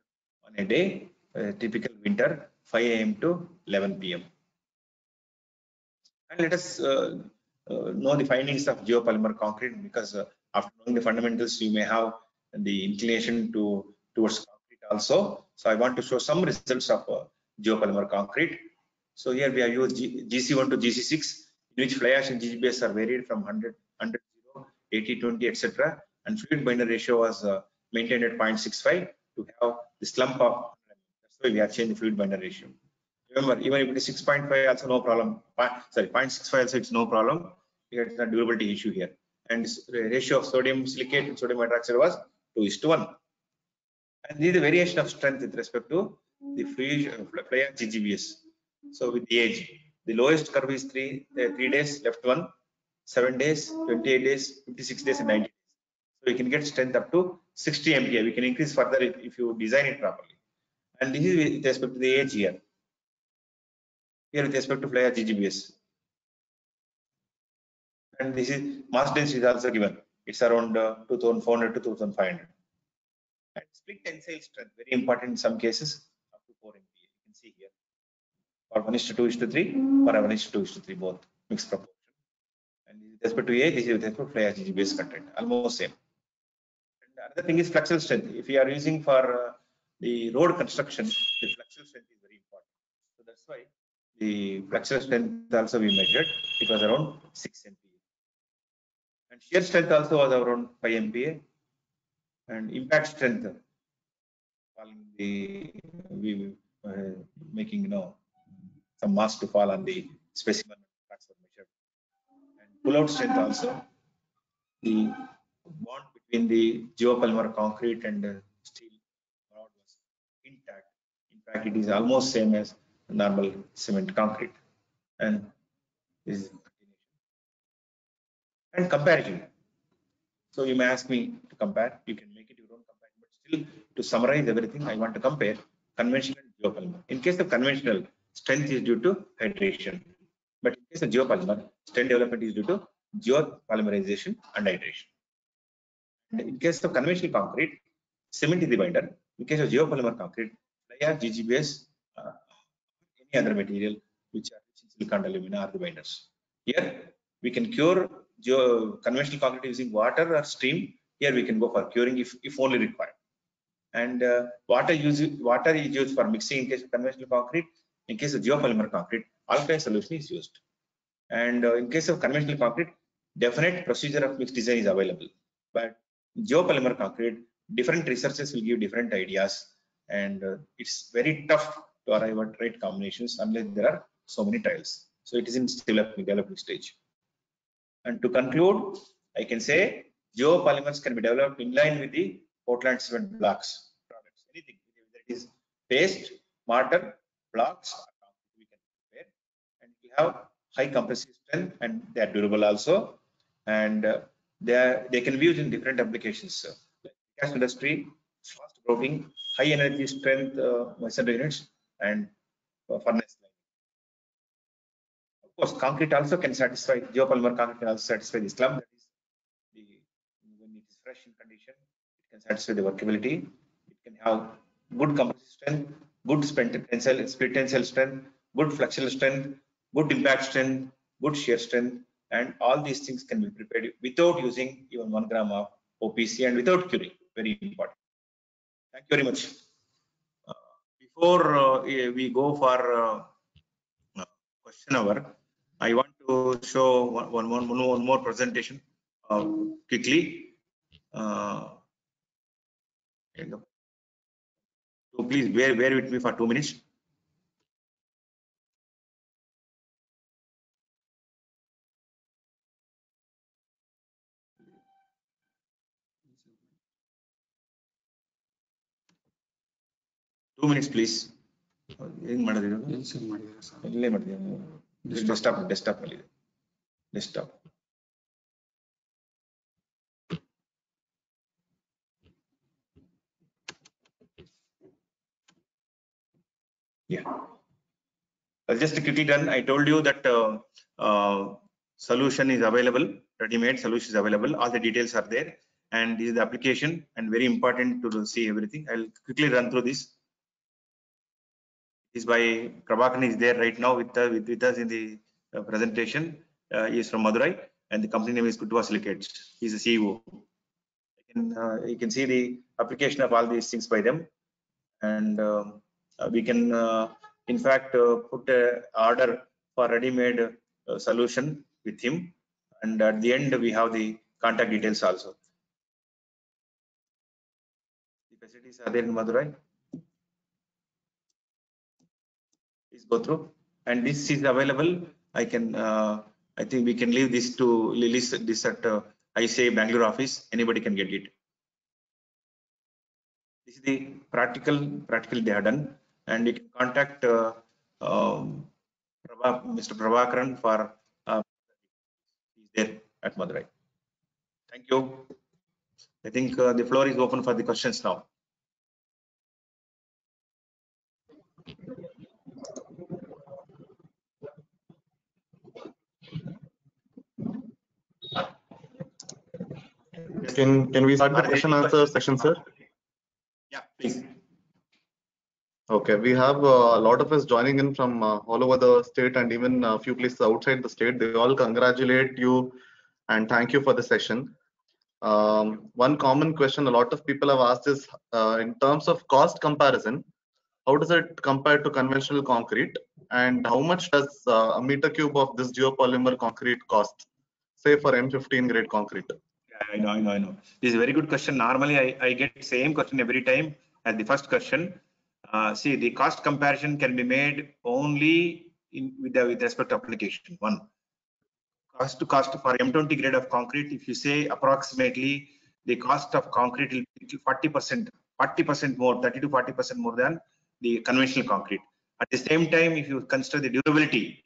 on a day, typical winter, 5 AM to 11 PM. And let us know the findings of geopolymer concrete, because after knowing the fundamentals, you may have the inclination towards concrete also. So I want to show some results of geopolymer concrete. So here we have used GC1 to GC6, in which fly ash and GGBS are varied from 100, 0, 80, 20, etc. And fluid binder ratio was maintained at 0.65 to have the slump of. That's why we have changed the fluid binder ratio. Remember, even if it is 6.5, also no problem. Sorry, 0.65 also it's no problem. It's a durability issue here. And the ratio of sodium silicate and sodium hydroxide was 2:1. And this is the variation of strength with respect to the fly ash GGBS. So with the age, the lowest curve is 3 days, left one, 7 days, 28 days, 56 days, and 90 days. So you can get strength up to 60 MPa. We can increase further if you design it properly. And this is with respect to the age here. Here with respect to fly ash GGBS. And this is mass density is also given. It's around 2,400 to 2,500. And split tensile strength, very important in some cases, up to 4 MPa. You can see here. For 1:2:3, or 1:2:3, both mixed proportion. And with respect to A, this is with respect to fly ash GGBS content, almost same. And the other thing is flexural strength. If you are using for the road construction, the flexural strength is very important. So that's why the flexural strength also we measured. It was around 6 MPa. And shear strength also was around 5 MPa. And impact strength, we making some mass to fall on the specimen measured. And pull-out strength also, the bond between the geopolymer concrete and steel rod was intact. In fact, it is almost same as normal cement concrete. And this is and comparison. So you may ask me to compare. You can make it your own compare, but still to summarize everything, I want to compare conventional and geopolymer. In case of conventional, strength is due to hydration, but in case of geopolymer, strength development is due to geopolymerization and hydration. In case of conventional concrete, cement is the binder. In case of geopolymer concrete, fly ash, GGBS, any other material which are rich in silicon alumina are the binders. Here we can cure conventional concrete using water or steam. Here we can go for curing if only required. And water is used for mixing in case of conventional concrete. In case of geopolymer concrete, alkaline solution is used. And in case of conventional concrete, definite procedure of mixed design is available. But geopolymer concrete, different researchers will give different ideas, and it's very tough to arrive at right combinations unless there are so many trials. So it is in developing stage. And to conclude, I can say geopolymers can be developed in line with the Portland cement blocks products. Anything, whether it is paste, mortar, blocks, we can prepare, and we have high compressive strength, and they are durable also, and they can be used in different applications. Like gas industry, fast grouting, high energy strength masonry units, and furnace line. Of course, concrete also can satisfy, geopolymer concrete can also satisfy this slump. That is, when it is fresh in condition, it can satisfy the workability. It can have good compressive strength, good split tensile strength, good flexural strength, good impact strength, good shear strength, and all these things can be prepared without using even 1 gram of OPC and without curing. Very important. Thank you very much. Before we go for question hour, I want to show one more presentation quickly. So please bear with me for 2 minutes. Please. Desktop. Yeah. Just quickly done. I told you that solution is available, ready-made solution is available. All the details are there, and this is the application, and very important to see everything. I'll quickly run through this. This is by Prabhakaran is there right now with us in the presentation. He is from Madurai, and the company name is Kutwa Silicates. He's the CEO. You can see the application of all these things by them, and we can in fact put an order for ready-made solution with him, and at the end we have the contact details also. The facilities are there in Madurai. Please go through, and this is available. I think we can leave this to list this at ICA Bangalore office. Anybody can get it. This is the practical they have done, and you can contact Mr. Prabhakaran for he's there at Madurai. Thank you. I think the floor is open for the questions now. Can we start the question answer section, sir? Yeah, please. Okay, we have a lot of us joining in from all over the state and even a few places outside the state. They all congratulate you and thank you for the session. One common question a lot of people have asked is in terms of cost comparison, how does it compare to conventional concrete, and how much does a meter cube of this geopolymer concrete cost, say for M15 grade concrete? Yeah, I know. This is a very good question. Normally, I get same question every time as the first question. See, the cost comparison can be made only with respect to application. One, cost to cost for M20 grade of concrete. If you say approximately the cost of concrete will be 40% more, 30 to 40% more than the conventional concrete. At the same time, if you consider the durability,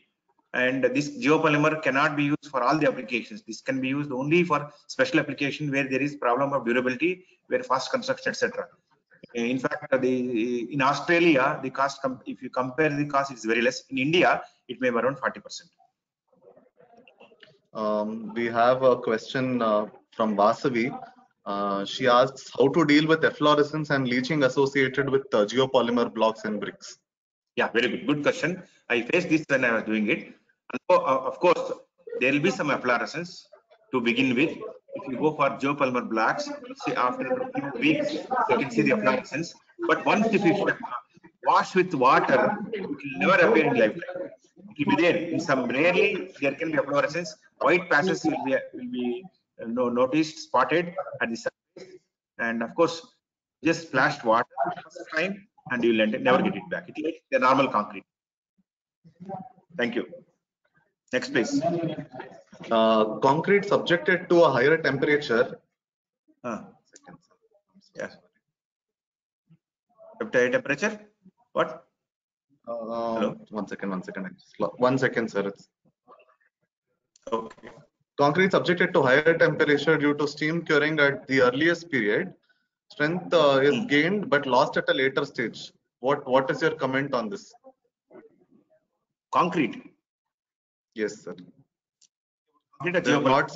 and this geopolymer cannot be used for all the applications. This can be used only for special application where there is problem of durability, where fast construction, etc. In fact, in Australia, the cost, if you compare the cost, it's very less. In India, it may be around 40%. We have a question from Vasavi. She asks how to deal with efflorescence and leaching associated with geopolymer blocks in bricks. Yeah, very good. Good question. I faced this when I was doing it. And of course, there will be some efflorescence to begin with. If you go for geopolymer blocks, say after a few weeks, you can see the efflorescence. But once if you wash with water, it will never appear in lifetime. It will be there. In some rarely there can be efflorescence. White patches will be noticed, spotted at the surface, and of course, just splashed water first time, and you will never get it back. It is the normal concrete. Thank you. Next, please. Concrete subjected to a higher temperature. Yes. Temperature? What? Hello? One second. One second, sir. Okay. Concrete subjected to higher temperature due to steam curing at the earliest period. Strength is gained but lost at a later stage. What is your comment on this? Concrete. Yes, sir. Concrete They have not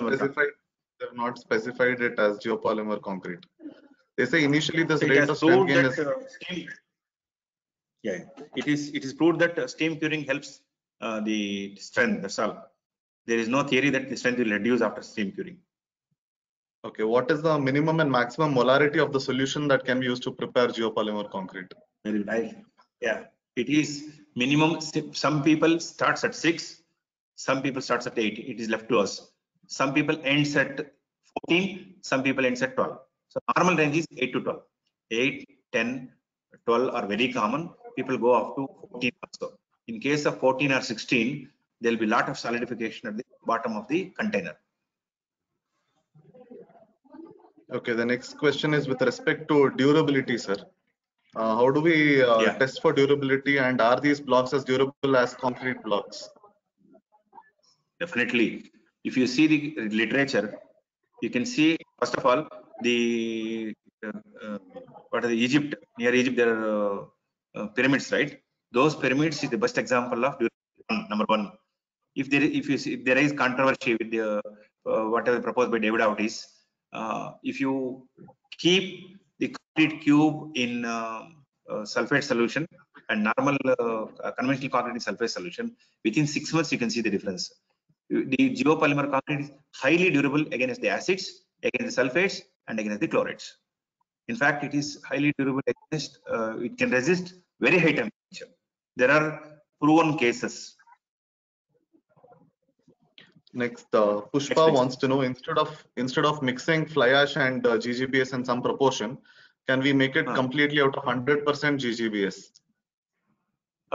specified it as geopolymer concrete. They say initially this rate of strength gain is. Yeah, it is proved that steam curing helps the strength. That's all. There is no theory that the strength will reduce after steam curing. Okay, what is the minimum and maximum molarity of the solution that can be used to prepare geopolymer concrete? Very nice. Yeah, it is minimum. Some people starts at 6, some people starts at 8. It is left to us. Some people ends at 14, some people ends at 12. So normal range is 8 to 12. 8, 10, 12 are very common. People go up to 14 also. In case of 14 or 16, there will be a lot of solidification at the bottom of the container. Okay, the next question is with respect to durability, sir. How do we test for durability, and are these blocks as durable as concrete blocks? Definitely. If you see the literature, you can see, first of all, the what are the Egypt, near Egypt, there are pyramids, right? Those pyramids is the best example of durability, number one. If there is controversy with the whatever proposed by David Hawkins, if you keep the concrete cube in sulfate solution and normal conventional concrete in sulfate solution, within 6 months you can see the difference. The geopolymer concrete is highly durable against the acids, against the sulfates, and against the chlorides. In fact, it is highly durable against. It can resist very high temperature. There are proven cases. Next, Pushpa wants to know, instead of mixing fly ash and GGBS in some proportion, can we make it completely out of 100% GGBS?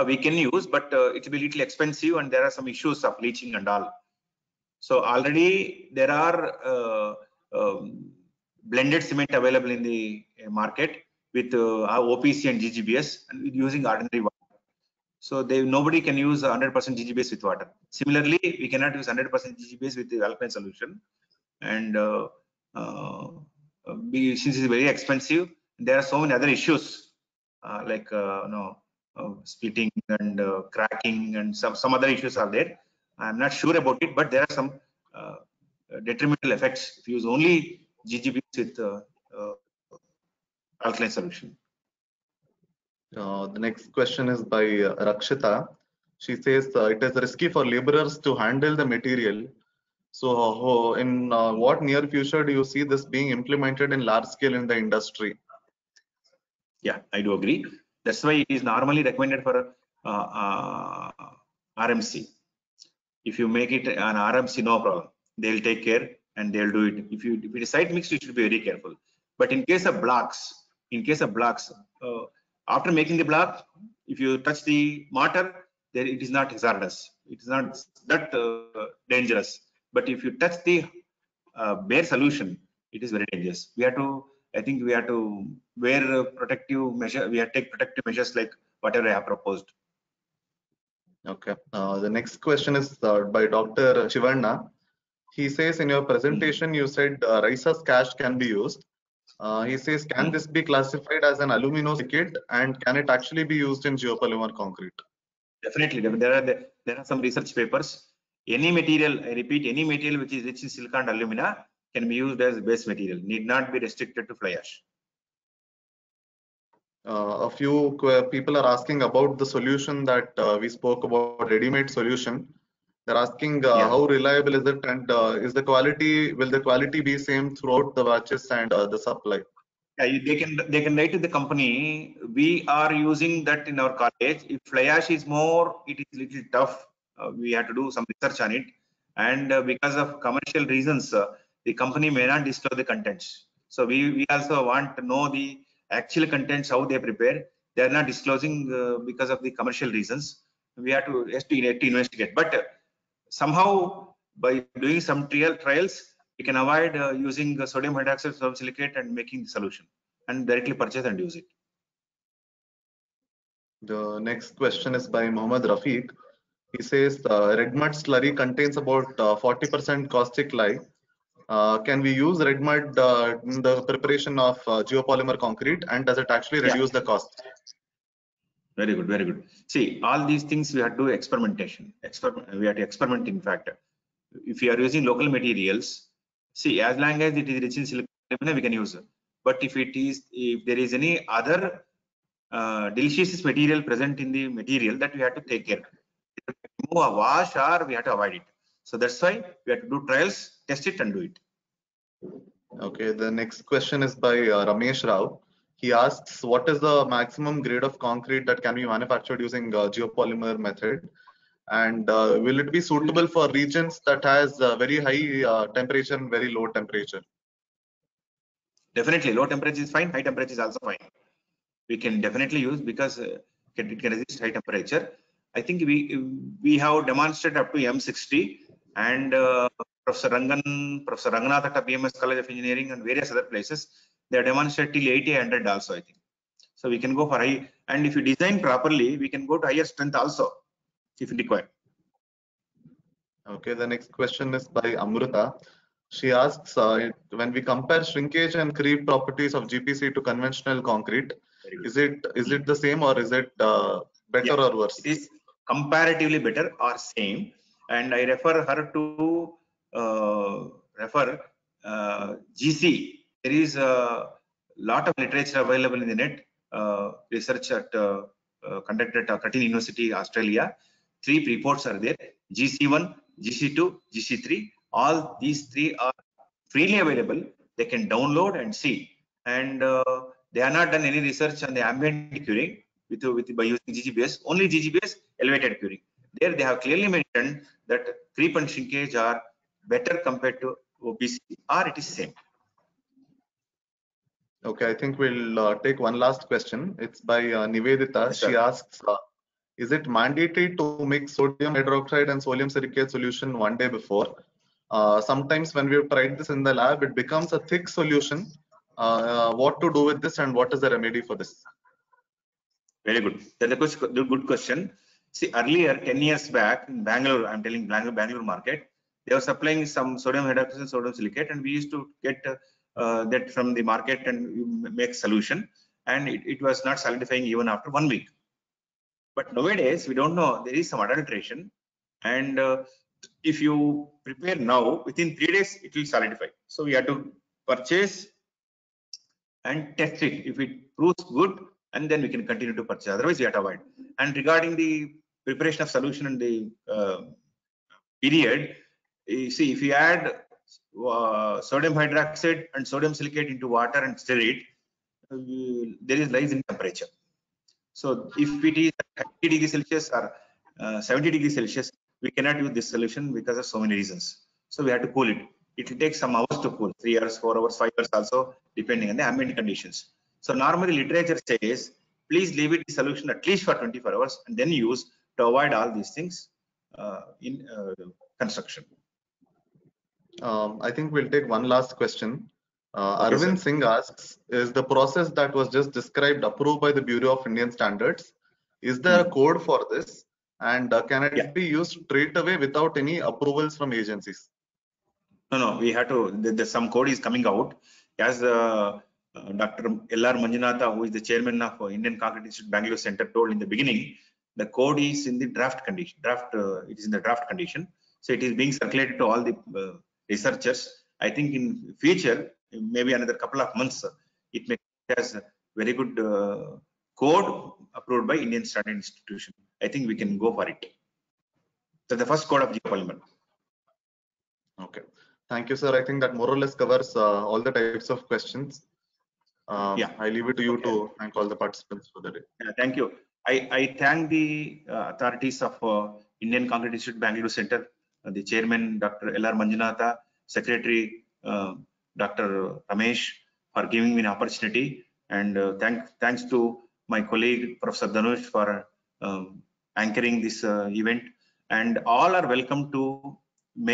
We can use, but it will be a little expensive, and there are some issues of leaching and all. So already there are blended cement available in the market with OPC and GGBS, and using ordinary water. So nobody can use 100% GGBS with water. Similarly, we cannot use 100% GGBS with the alkaline solution, and since it's very expensive, there are so many other issues like splitting and cracking, and some other issues are there. I'm not sure about it, but there are some detrimental effects if you use only GGBS with alkaline solution. The next question is by Rakshita. She says it is risky for laborers to handle the material. So in what near future do you see this being implemented in large scale in the industry? Yeah, I do agree. That's why it is normally recommended for RMC. If you make it an RMC, no problem. They'll take care and they'll do it. If it is site mixed, you should be very careful. But in case of blocks, after making the block, if you touch the mortar, then it is not hazardous. It is not that dangerous. But if you touch the bare solution, it is very dangerous. I think we have to wear protective measures. We have to take protective measures like whatever I have proposed. Okay. The next question is by Dr. Shivanna. He says in your presentation, you said Rice's cast can be used. He says, can this be classified as an aluminosilicate, and can it actually be used in geopolymer concrete? Definitely. There are some research papers. Any material, I repeat, any material which is rich in silica and alumina can be used as base material, need not be restricted to fly ash. A few people are asking about the solution that we spoke about, ready-made solution. They're asking how reliable is it, and will the quality be same throughout the batches and the supply? Yeah, they can write to the company. We are using that in our college. If fly ash is more, it is little tough. We have to do some research on it, and because of commercial reasons, the company may not disclose the contents. So we also want to know the actual contents, how they prepare. They are not disclosing because of the commercial reasons. We have to investigate. But somehow by doing some trials, we can avoid using sodium hydroxide, sodium silicate, and making the solution, and directly purchase and use it. The next question is by Mohammad Rafiq. He says red mud slurry contains about 40% caustic lye. Can we use red mud in the preparation of geopolymer concrete, and does it actually reduce the cost? Very good, very good. See, all these things we have to do experimentation. We have to experiment. In fact, if you are using local materials, see, as long as it is rich in silicon, we can use it. But if there is any other deleterious material present in the material, that we have to take care. Remove a wash, or we have to avoid it. So that's why we have to do trials, test it, and do it. Okay, the next question is by Ramesh Rao. He asks, what is the maximum grade of concrete that can be manufactured using geopolymer method? And will it be suitable for regions that has very high temperature and very low temperature? Definitely, low temperature is fine, high temperature is also fine. We can definitely use, because it can resist high temperature. I think we have demonstrated up to M60, and Professor Ranganath at BMS College of Engineering and various other places, they have demonstrated till 80-100 also, I think. So we can go for high, and if you design properly, we can go to higher strength also, if required. Okay, the next question is by Amruta. She asks, when we compare shrinkage and creep properties of GPC to conventional concrete, is it the same, or is it better or worse? It is comparatively better or same, and I refer her to GC. There is a lot of literature available in the net. Research conducted at Curtin University, Australia. 3 reports are there: GC1, GC2, GC3. All these 3 are freely available. They can download and see. And they have not done any research on the ambient curing by using GGBS. Only GGBS elevated curing. There they have clearly mentioned that creep and shrinkage are better compared to OPC, or it is same. Okay, I think we'll take one last question. It's by Nivedita. Yes, she asks, is it mandatory to mix sodium hydroxide and sodium silicate solution one day before? Sometimes when we've tried this in the lab, it becomes a thick solution. What to do with this, and what is the remedy for this? Very good. That's a good question. See, earlier, 10 years back in Bangalore, I'm telling Bangalore market, they were supplying some sodium hydroxide and sodium silicate, and we used to get that from the market and make solution, and it was not solidifying even after 1 week. But nowadays, we don't know, there is some adulteration, and if you prepare now, within 3 days, it will solidify. So we have to purchase and test it. If it proves good, and then we can continue to purchase. Otherwise, we have to avoid. And regarding the preparation of solution and the period, you see, if you add sodium hydroxide and sodium silicate into water and stir it, there is rise in temperature. So if it is 80 degrees Celsius or 70 degrees Celsius, we cannot use this solution because of so many reasons. So we have to cool it. It will take some hours to cool, 3 hours, 4 hours, 5 hours also, depending on the ambient conditions. So normally literature says, please leave it in solution at least for 24 hours and then use, to avoid all these things in construction. I think we'll take one last question. Okay, Arvind Singh asks, is the process that was just described approved by the Bureau of Indian Standards? Is there a code for this? And can it be used straight away without any approvals from agencies? No, we have to, some code is coming out. As Dr. L.R. Manjunatha, who is the chairman of Indian Concrete Institute Bangalore Center, told in the beginning, the code is in the draft condition. It is in the draft condition. So it is being circulated to all the researchers, I think in future, maybe another couple of months, it may has a very good code approved by Indian Standard Institution. I think we can go for it. So the first code of geopolymer. Okay. Thank you, sir. I think that more or less covers all the types of questions. Yeah. I leave it to you to thank all the participants for the day. Thank you. I thank the authorities of Indian Concrete Institute Bangalore Center, the chairman, Dr. L.R. Manjunatha, secretary, Dr. Ramesh, for giving me an opportunity. And thanks to my colleague, Professor Dhanush, for anchoring this event. And all are welcome to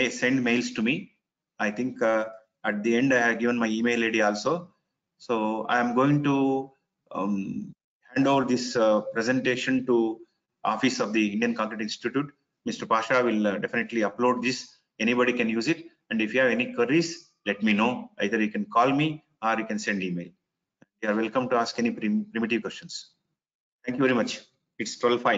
send mails to me. I think at the end, I have given my email ID also. So I am going to hand over this presentation to office of the Indian Concrete Institute. Mr. Pasha will definitely upload this. Anybody can use it. And if you have any queries, let me know. Either you can call me or you can send email. You are welcome to ask any primitive questions. Thank you very much. It's 12:05.